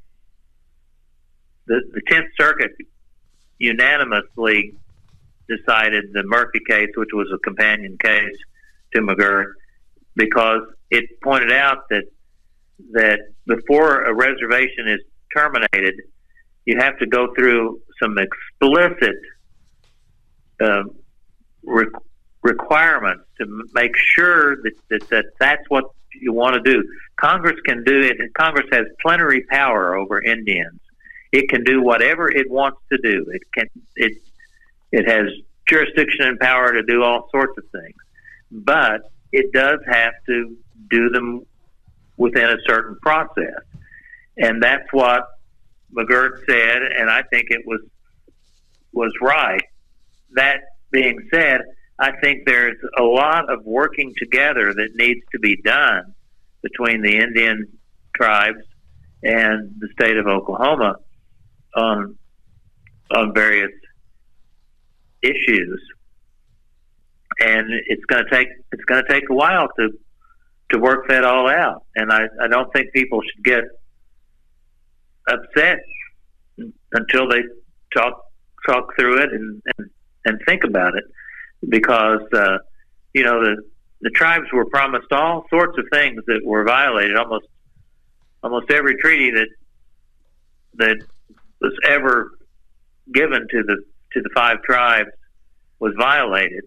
the 10th Circuit unanimously decided the Murphy case, which was a companion case to McGirt, because it pointed out that before a reservation is terminated, you have to go through some explicit requirements to make sure that that's what you want to do. Congress can do it, and Congress has plenary power over Indians. It can do whatever it wants to do. It has jurisdiction and power to do all sorts of things, but it does have to do them within a certain process, and that's what McGirt said, and I think it was right. That being said, I think there's a lot of working together that needs to be done between the Indian tribes and the state of Oklahoma on various issues, and it's going to take a while to work that all out. And I don't think people should get upset until they talk through it and think about it, because the tribes were promised all sorts of things that were violated. Almost every treaty that was ever given to the 5 tribes was violated.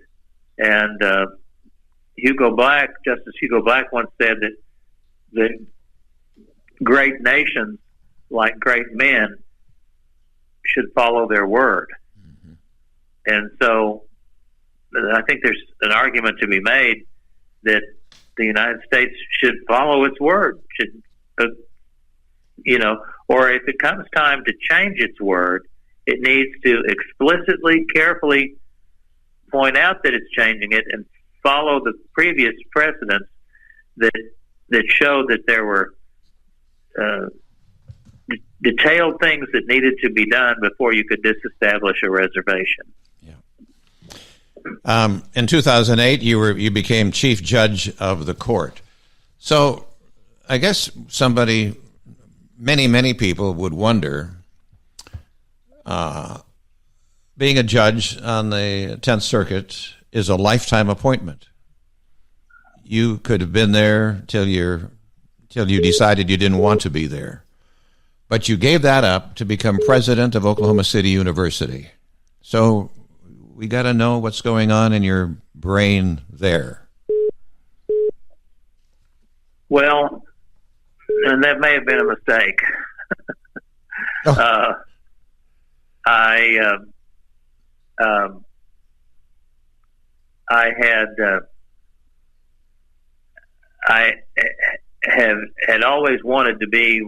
And Justice Hugo Black once said that great nations, like great men, should follow their word. Mm-hmm. And so I think there's an argument to be made that the United States should follow its word, or if it comes time to change its word, it needs to explicitly, carefully point out that it's changing it and follow the previous precedents that showed that there were detailed things that needed to be done before you could disestablish a reservation. In 2008, you became chief judge of the court. So I guess many people would wonder, being a judge on the 10th Circuit is a lifetime appointment. You could have been there till you decided you didn't want to be there. But you gave that up to become president of Oklahoma City University. So we got to know what's going on in your brain there. Well, and that may have been a mistake. Oh. I had always wanted to be,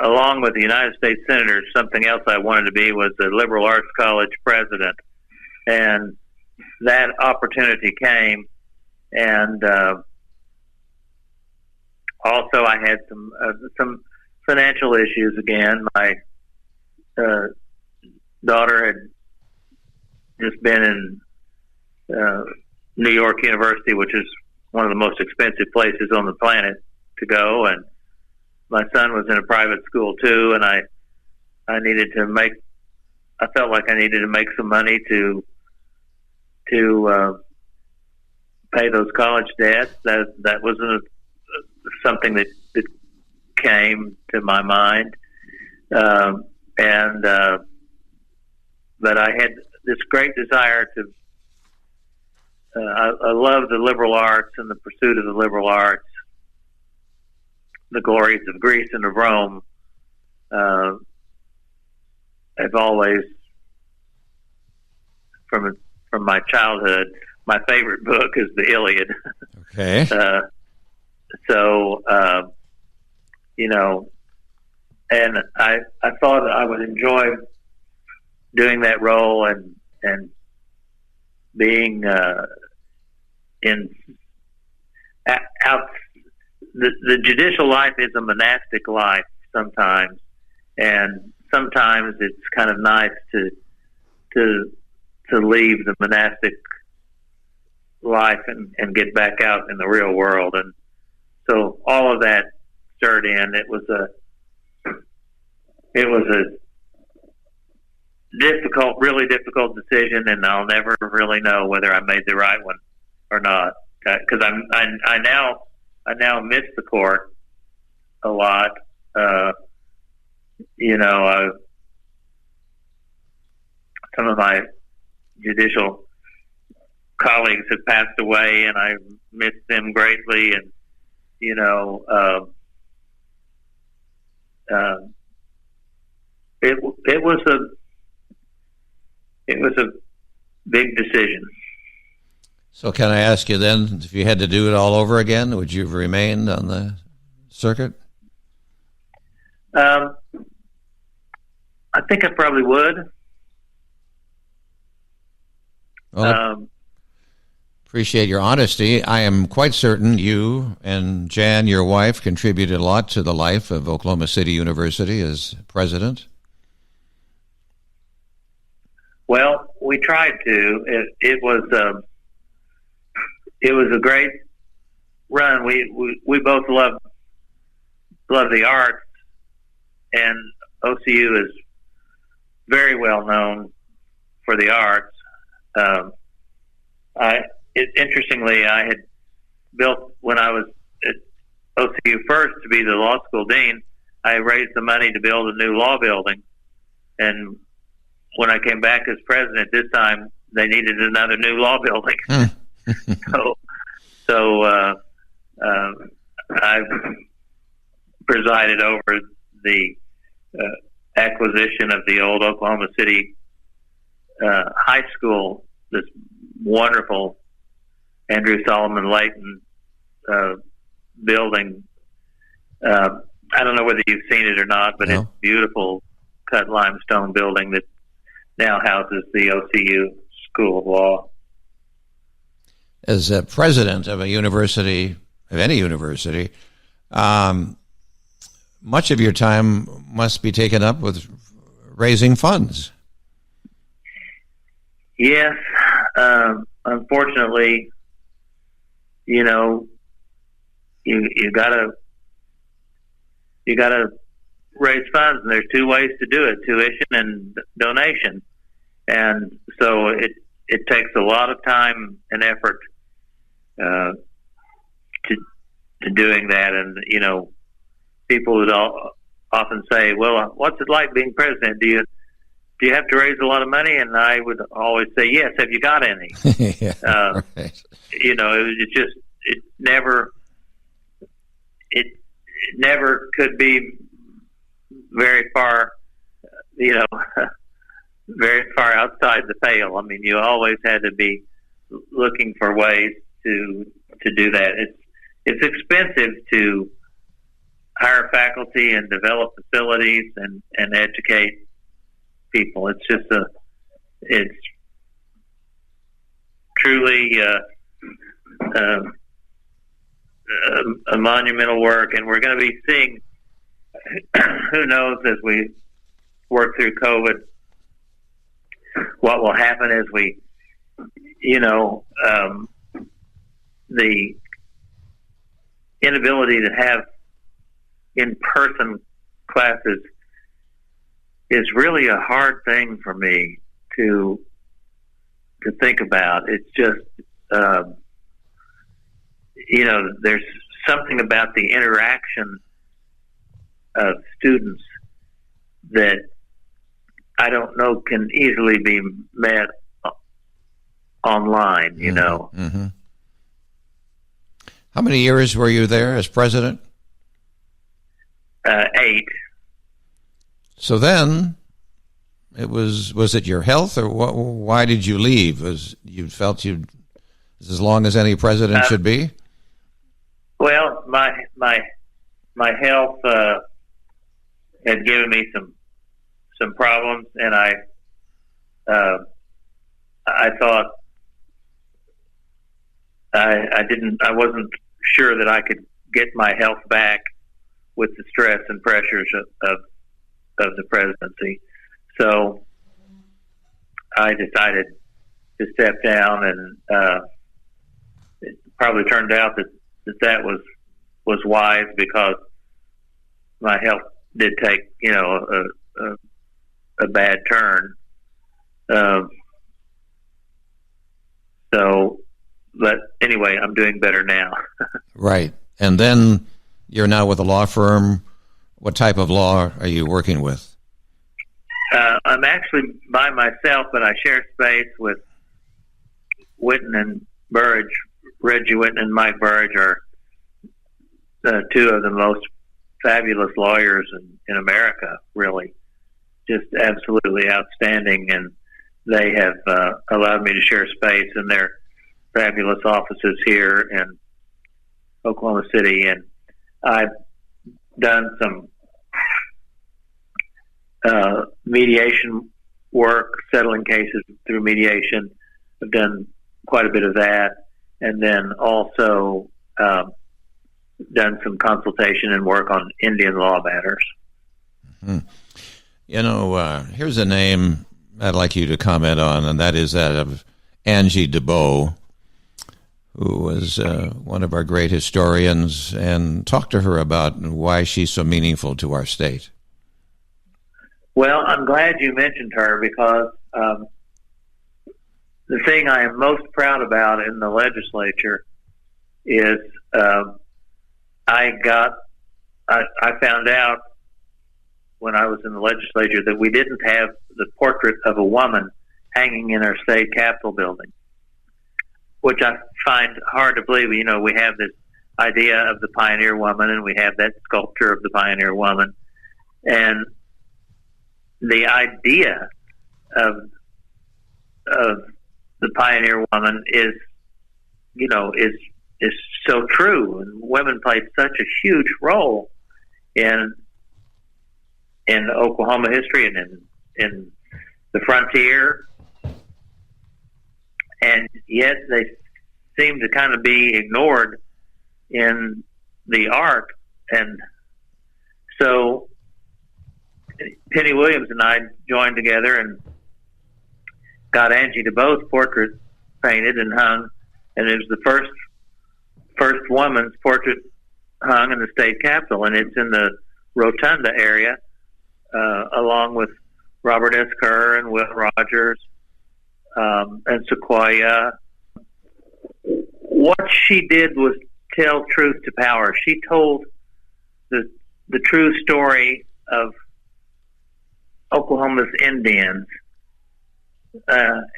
along with the United States Senators, something else I wanted to be was the Liberal Arts College president. And that opportunity came, and also I had some financial issues again. My daughter had just been in New York University, which is one of the most expensive places on the planet to go, and my son was in a private school too, and I felt like I needed to make some money to pay those college debts. That wasn't something that came to my mind, but I had this great desire to. I love the liberal arts and the pursuit of the liberal arts, the glories of Greece and of Rome. I've always, from my childhood, my favorite book is the Iliad. Okay. And I thought I would enjoy doing that role and being in out. The judicial life is a monastic life sometimes, and sometimes it's kind of nice to leave the monastic life and get back out in the real world. And so all of that stirred in. It was a really difficult decision, and I'll never really know whether I made the right one or not. Because I now miss the court a lot. Some of my judicial colleagues have passed away, and I miss them greatly. And it was a big decision. So can I ask you then, if you had to do it all over again, would you have remained on the circuit? I think I probably would. Well, appreciate your honesty. I am quite certain you and Jan, your wife, contributed a lot to the life of Oklahoma City University as president. Well, we tried to. It was a great run. We both love the arts, and OCU is very well known for the arts. Interestingly, I had built, when I was at OCU first to be the law school dean, I raised the money to build a new law building, and when I came back as president this time, they needed another new law building. So I presided over the acquisition of the old Oklahoma City high school, this wonderful Andrew Solomon Layton building. I don't know whether you've seen it or not, but It's a beautiful cut limestone building that now houses the OCU School of Law. As a president of a university, of any university, much of your time must be taken up with raising funds. Yes. Unfortunately, you gotta raise funds, and there's two ways to do it: tuition and donation. And so it takes a lot of time and effort to doing that. And people would often say, "Well, what's it like being president? Do you have to raise a lot of money?" And I would always say, "Yes. Have you got any?" Yeah, right. It never could be very far, very far outside the pale. I mean, you always had to be looking for ways to do that. It's expensive to hire faculty and develop facilities and educate people. It's just it's truly a monumental work, and we're going to be seeing, who knows, as we work through COVID, what will happen as we, the inability to have in-person classes is really a hard thing for me to think about. It's just, there's something about the interaction of students that I don't know can easily be met online, Mm-hmm. How many years were you there as president? 8. So then, was it your health, or why did you leave? You felt as long as any president should be? Well, my health had given me some problems, and I thought I wasn't sure that I could get my health back with the stress and pressures of the presidency. So I decided to step down, and it probably turned out that was wise, because my health did take, a bad turn. But anyway, I'm doing better now. Right. And then you're now with a law firm. What type of law are you working with? I'm actually by myself, but I share space with Witten and Burridge. Reggie Witten and Mike Burridge are two of the most fabulous lawyers in America, really. Just absolutely outstanding. And they have allowed me to share space in their fabulous offices here in Oklahoma City. And I've done some mediation work, settling cases through mediation. I've done quite a bit of that. And then also done some consultation and work on Indian law matters. Mm-hmm. Here's a name I'd like you to comment on, and that is that of Angie DeBow, who was one of our great historians, and talk to her about why she's so meaningful to our state. Well, I'm glad you mentioned her, because the thing I am most proud about in the legislature is I found out when I was in the legislature that we didn't have the portrait of a woman hanging in our state capitol building, which I find hard to believe. We have this idea of the pioneer woman, and we have that sculpture of the pioneer woman, and the idea of the pioneer woman is so true, and women played such a huge role in Oklahoma history and in the frontier, and yet they seem to kind of be ignored in the art. And so Penny Williams and I joined together and got Angie DeBow's portrait painted and hung, and it was the first woman's portrait hung in the state capitol, and it's in the Rotunda area, along with Robert S. Kerr and Will Rogers and Sequoia. What she did was tell truth to power. She told the true story of Oklahoma's Indians,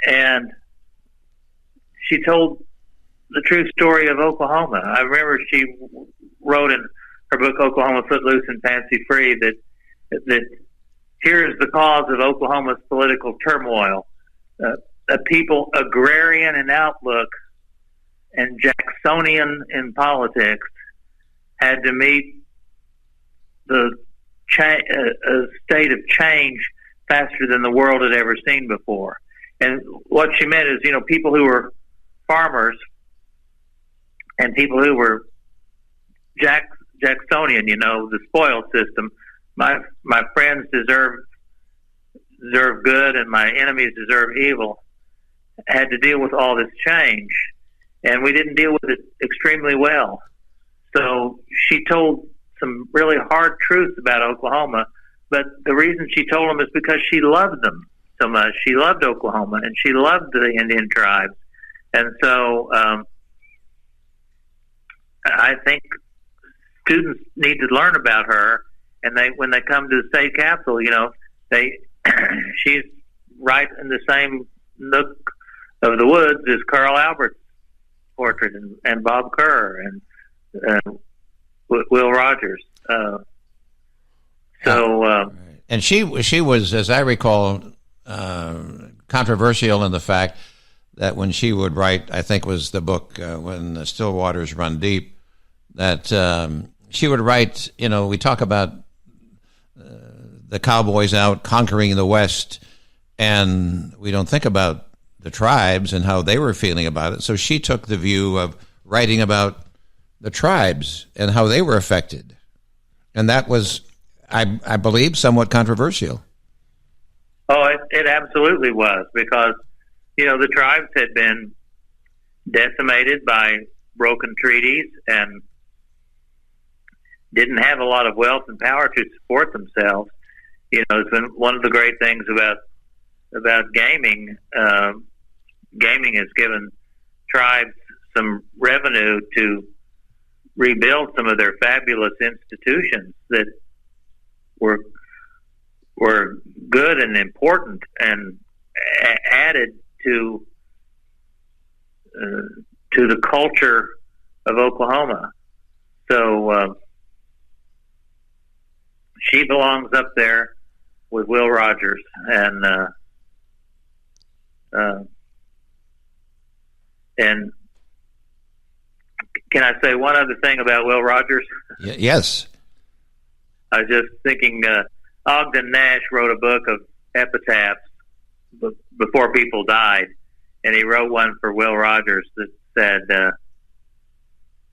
and she told the true story of Oklahoma. I remember she wrote in her book Oklahoma Footloose and Fancy Free that here is the cause of Oklahoma's political turmoil. A people agrarian in outlook and Jacksonian in politics had to meet the a state of change faster than the world had ever seen before. And what she meant is, people who were farmers and people who were Jacksonian, the spoils system. My friends deserve good, and my enemies deserve evil. Had to deal with all this change, and we didn't deal with it extremely well. So she told some really hard truths about Oklahoma, but the reason she told them is because she loved them so much. She loved Oklahoma, and she loved the Indian tribes. And so I think students need to learn about her, and when they come to the state capitol, she's right in the same nook of the woods as Carl Albert's portrait and Bob Kerr and Will Rogers. And she was, as I recall, controversial in the fact that when she would write, I think was the book When the Still Waters Run Deep, that she would write, we talk about the cowboys out conquering the West, and we don't think about the tribes and how they were feeling about it. So she took the view of writing about the tribes and how they were affected. And that was, I believe, somewhat controversial. Oh, it absolutely was, because, the tribes had been decimated by broken treaties and didn't have a lot of wealth and power to support themselves. It's been one of the great things about gaming. Gaming has given tribes some revenue to rebuild some of their fabulous institutions that were good and important and added to the culture of Oklahoma. So she belongs up there with Will Rogers, and can I say one other thing about Will Rogers? Yes. I was just thinking, Ogden Nash wrote a book of epitaphs before people died, and he wrote one for Will Rogers that said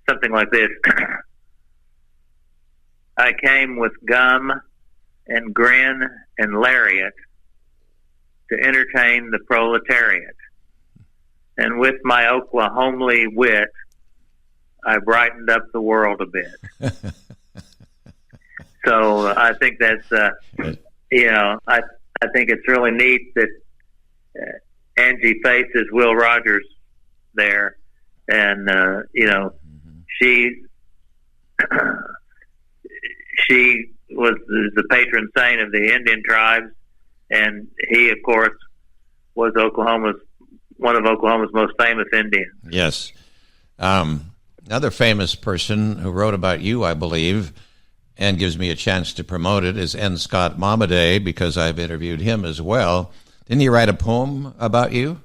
something like this: I came with gum and grin and lariat to entertain the proletariat, and with my Oklahomely wit, I brightened up the world a bit. So I think that's, I think it's really neat that Angie faces Will Rogers there, and she was the patron saint of the Indian tribes, and he, of course, was one of Oklahoma's most famous Indians. Yes. Another famous person who wrote about you, I believe, and gives me a chance to promote it, is N. Scott Momaday, because I've interviewed him as well. Didn't he write a poem about you?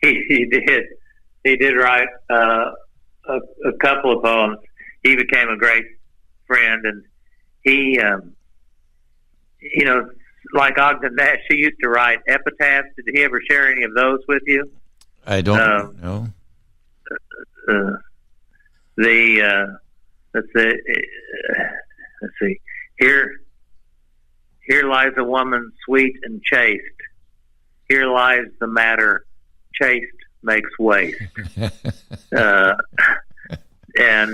He did. He did write a couple of poems. He became a great friend, and he, like Ogden Nash, he used to write epitaphs. Did he ever share any of those with you? I don't know. Let's see. Here lies a woman sweet and chaste. Here lies the matter, chaste makes waste. And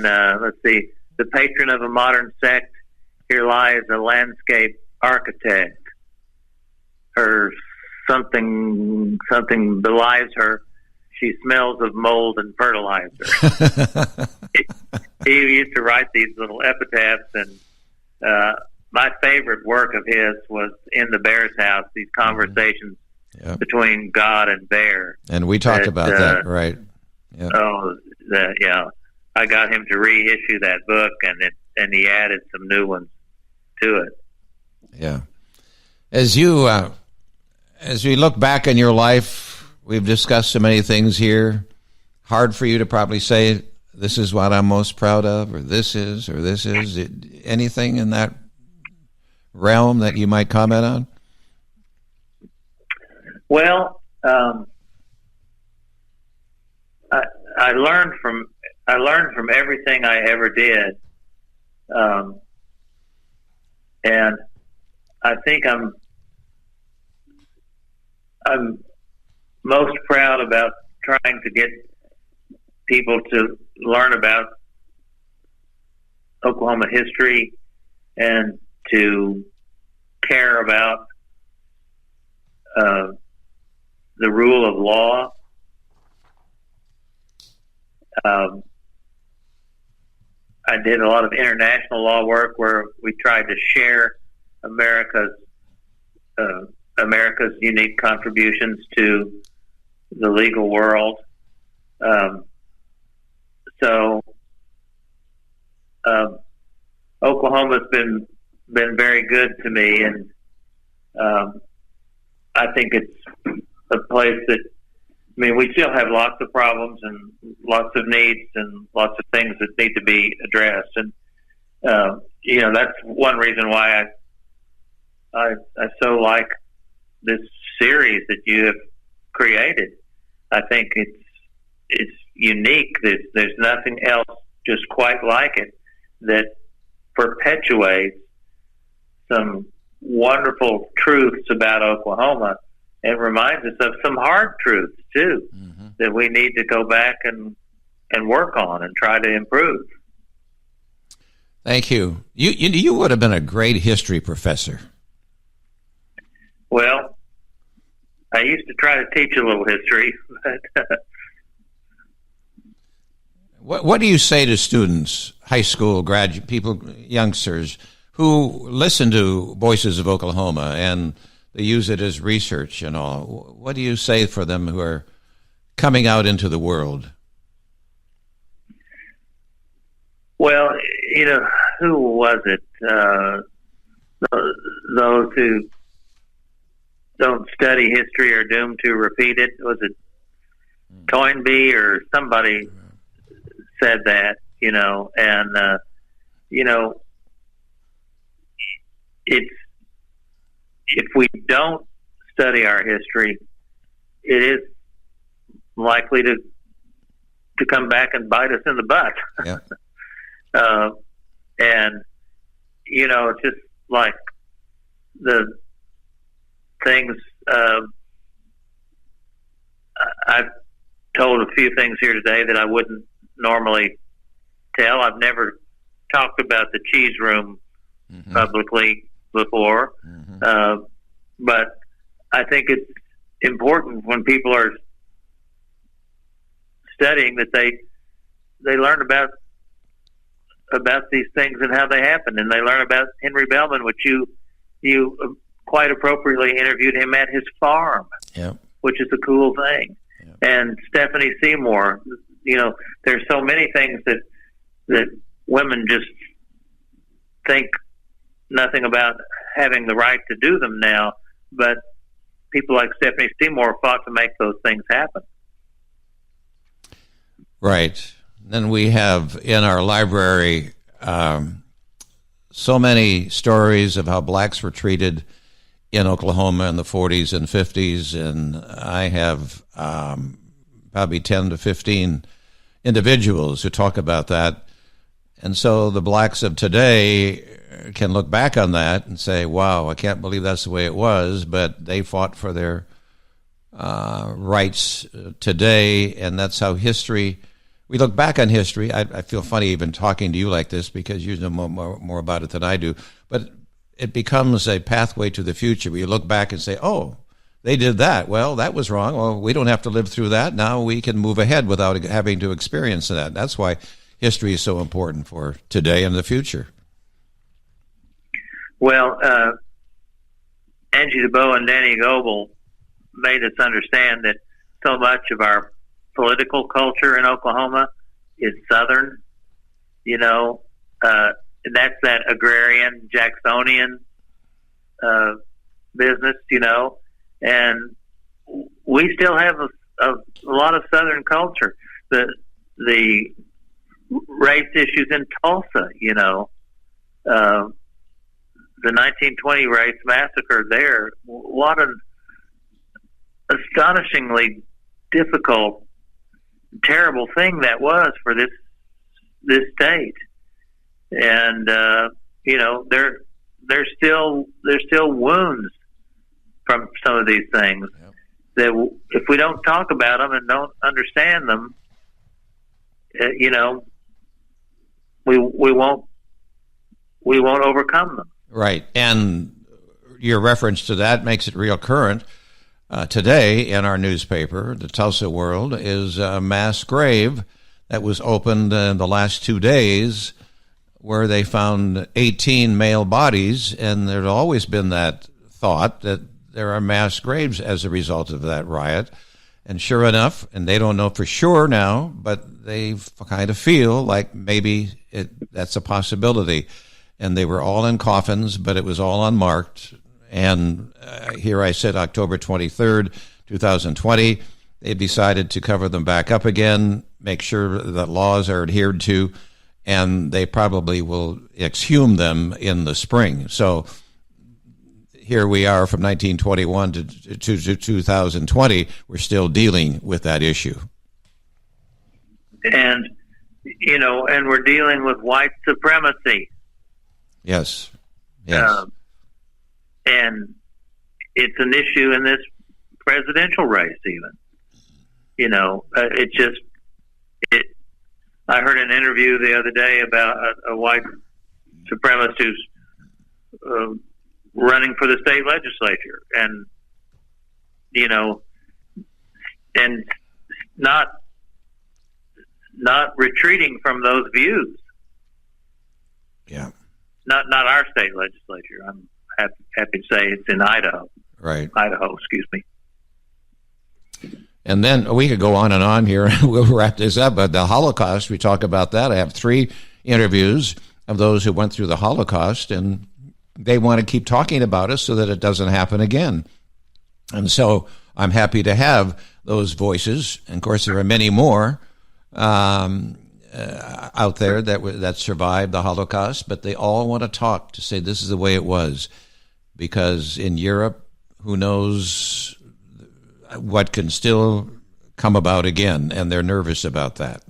let's see. The patron of a modern sect. Here lies a landscape architect. Her something belies her. She smells of mold and fertilizer. He used to write these little epitaphs, and my favorite work of his was In the Bear's House, these conversations between God and bear. And we talked about that, right? Yep. I got him to reissue that book, and he added some new ones to it. Yeah. As we look back in your life, we've discussed so many things here. Hard for you to probably say, this is what I'm most proud of, or this is. Anything in that realm that you might comment on? Well, I learned from everything I ever did, and I think I'm most proud about trying to get people to learn about Oklahoma history and to care about the rule of law. I did a lot of international law work where we tried to share America's unique contributions to the legal world. Oklahoma's been very good to me, and I think it's a place that, we still have lots of problems and lots of needs and lots of things that need to be addressed. And, that's one reason why I so like this series that you have created. I think it's unique. There's nothing else just quite like it that perpetuates some wonderful truths about Oklahoma and reminds us of some hard truths too, that we need to go back and work on and try to improve. Thank you. You would have been a great history professor. Well, I used to try to teach a little history, but What do you say to students, high school graduate people, youngsters who listen to Voices of Oklahoma and they use it as research and all? What do you say for them who are coming out into the world? Well, who was it? Those who don't study history are doomed to repeat it. Was it Toynbee or somebody said that? It's, if we don't study our history, it is likely to come back and bite us in the butt. Yeah. And it's just like the things. I've told a few things here today that I wouldn't normally tell. I've never talked about the cheese room publicly before, but I think it's important when people are studying that they learn about these things and how they happen, and they learn about Henry Bellman, which you quite appropriately interviewed him at his farm, which is a cool thing. And Stephanie Seymour, there's so many things that women just think nothing about having the right to do them now, but people like Stephanie Seymour fought to make those things happen. Right. Then we have in our library so many stories of how blacks were treated in Oklahoma in the 40s and 50s, and I have probably 10 to 15 individuals who talk about that. And so the blacks of today can look back on that and say, wow, I can't believe that's the way it was, but they fought for their rights today, and that's how history... We look back on history. I feel funny even talking to you like this because you know more about it than I do. But it becomes a pathway to the future where you look back and say, oh, they did that. Well, that was wrong. Well, we don't have to live through that. Now we can move ahead without having to experience that. That's why history is so important for today and the future. Well, Angie DeBow and Danny Goebel made us understand that so much of our political culture in Oklahoma is Southern, that's that agrarian, Jacksonian business, and we still have a lot of Southern culture. The race issues in Tulsa, the 1920 race massacre there, what an astonishingly difficult, terrible thing that was for this state, and there's still wounds from some of these things that if we don't talk about them and don't understand them, we won't overcome them. Right, and your reference to that makes it real current. Today in our newspaper, the Tulsa World, is a mass grave that was opened in the last 2 days where they found 18 male bodies, and there's always been that thought that there are mass graves as a result of that riot. And sure enough, and they don't know for sure now, but they kind of feel like maybe that's a possibility. And they were all in coffins, but it was all unmarked. And here I said October 23rd, 2020, they decided to cover them back up again, make sure that laws are adhered to, and they probably will exhume them in the spring. So here we are from 1921 to 2020, we're still dealing with that issue. And, and we're dealing with white supremacy. Yes. And it's an issue in this presidential race even. I heard an interview the other day about a white supremacist who's running for the state legislature, and and not retreating from those views. Yeah. Not our state legislature. I'm happy to say it's in Idaho. Right. Idaho, excuse me. And then we could go on and on here. We'll wrap this up. But the Holocaust, we talk about that. I have 3 interviews of those who went through the Holocaust, and they want to keep talking about it so that it doesn't happen again. And so I'm happy to have those voices. And of course, there are many more out there that survived the Holocaust, but they all want to talk to say this is the way it was. Because in Europe, who knows what can still come about again, and they're nervous about that.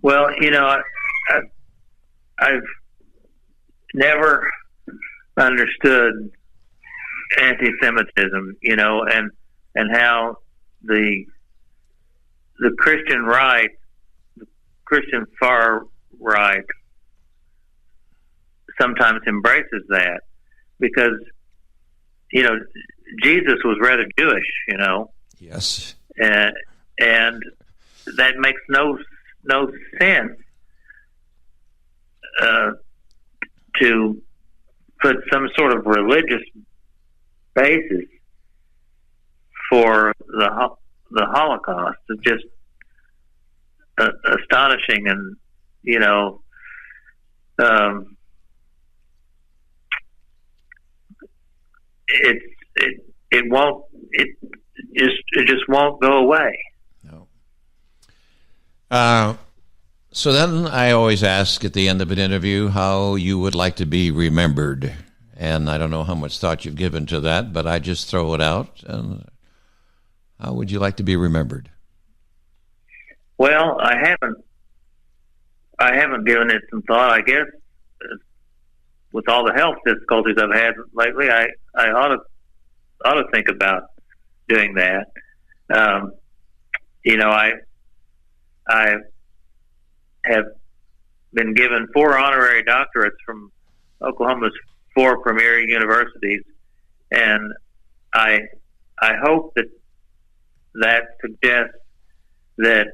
Well, I've never understood anti-Semitism, and how the Christian right, the Christian far right, sometimes embraces that, because Jesus was rather Jewish, Yes. and that makes no sense to put some sort of religious basis for the Holocaust. It's just astonishing, and it just won't go away. No. So then I always ask at the end of an interview how you would like to be remembered. And I don't know how much thought you've given to that, but I just throw it out. And how would you like to be remembered? Well, I haven't given it some thought. I guess with all the health difficulties I've had lately, I ought to think about doing that. I have been given 4 honorary doctorates from Oklahoma's 4 premier universities, and I hope that suggests that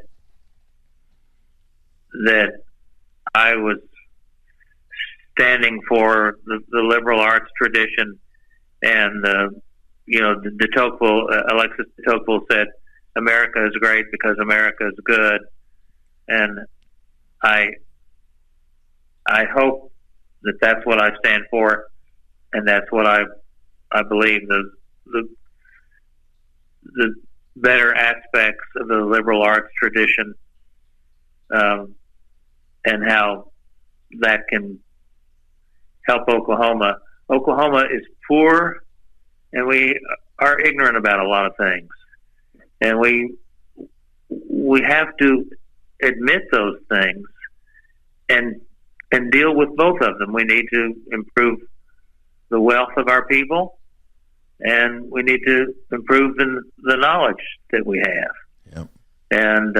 I was standing for the liberal arts tradition, and de Tocqueville, Alexis de Tocqueville said, "America is great because America is good," and I hope that that's what I stand for, and that's what I believe the better aspects of the liberal arts tradition, and how that can help Oklahoma. Oklahoma is poor, and we are ignorant about a lot of things, and we have to admit those things and deal with both of them. We need to improve the wealth of our people, and we need to improve the knowledge that we have. Yep. And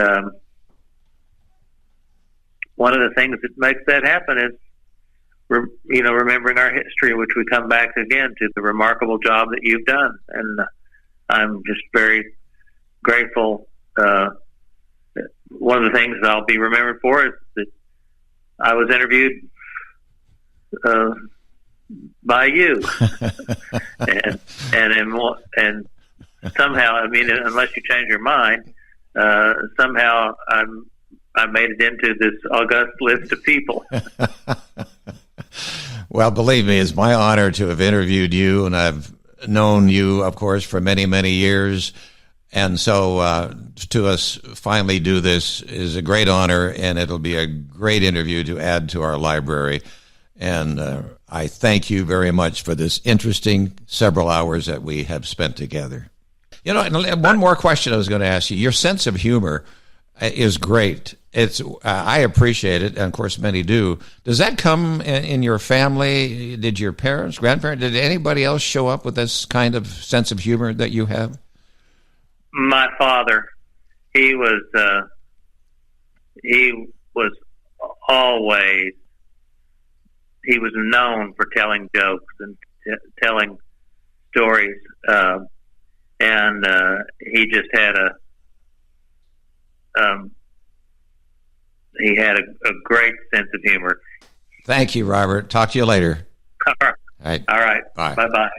one of the things that makes that happen is, remembering our history, which we come back again to the remarkable job that you've done. And I'm just very grateful. One of the things I'll be remembered for is that I was interviewed by you, and somehow, unless you change your mind, somehow I made it into this august list of people. Well, believe me, it's my honor to have interviewed you, and I've known you, of course, for many, many years. And so to us finally do this is a great honor, and it'll be a great interview to add to our library. And I thank you very much for this interesting several hours that we have spent together. You know, and one more question I was going to ask you. Your sense of humor is great. It's I appreciate it, and of course many do. Does that come in your family? Did your parents, grandparents, did anybody else show up with this kind of sense of humor that you have? My father, he was always, he was known for telling jokes and telling stories, and he just had a great sense of humor. Thank you, Robert. Talk to you later. All right. All right. All right. Bye. Bye-bye.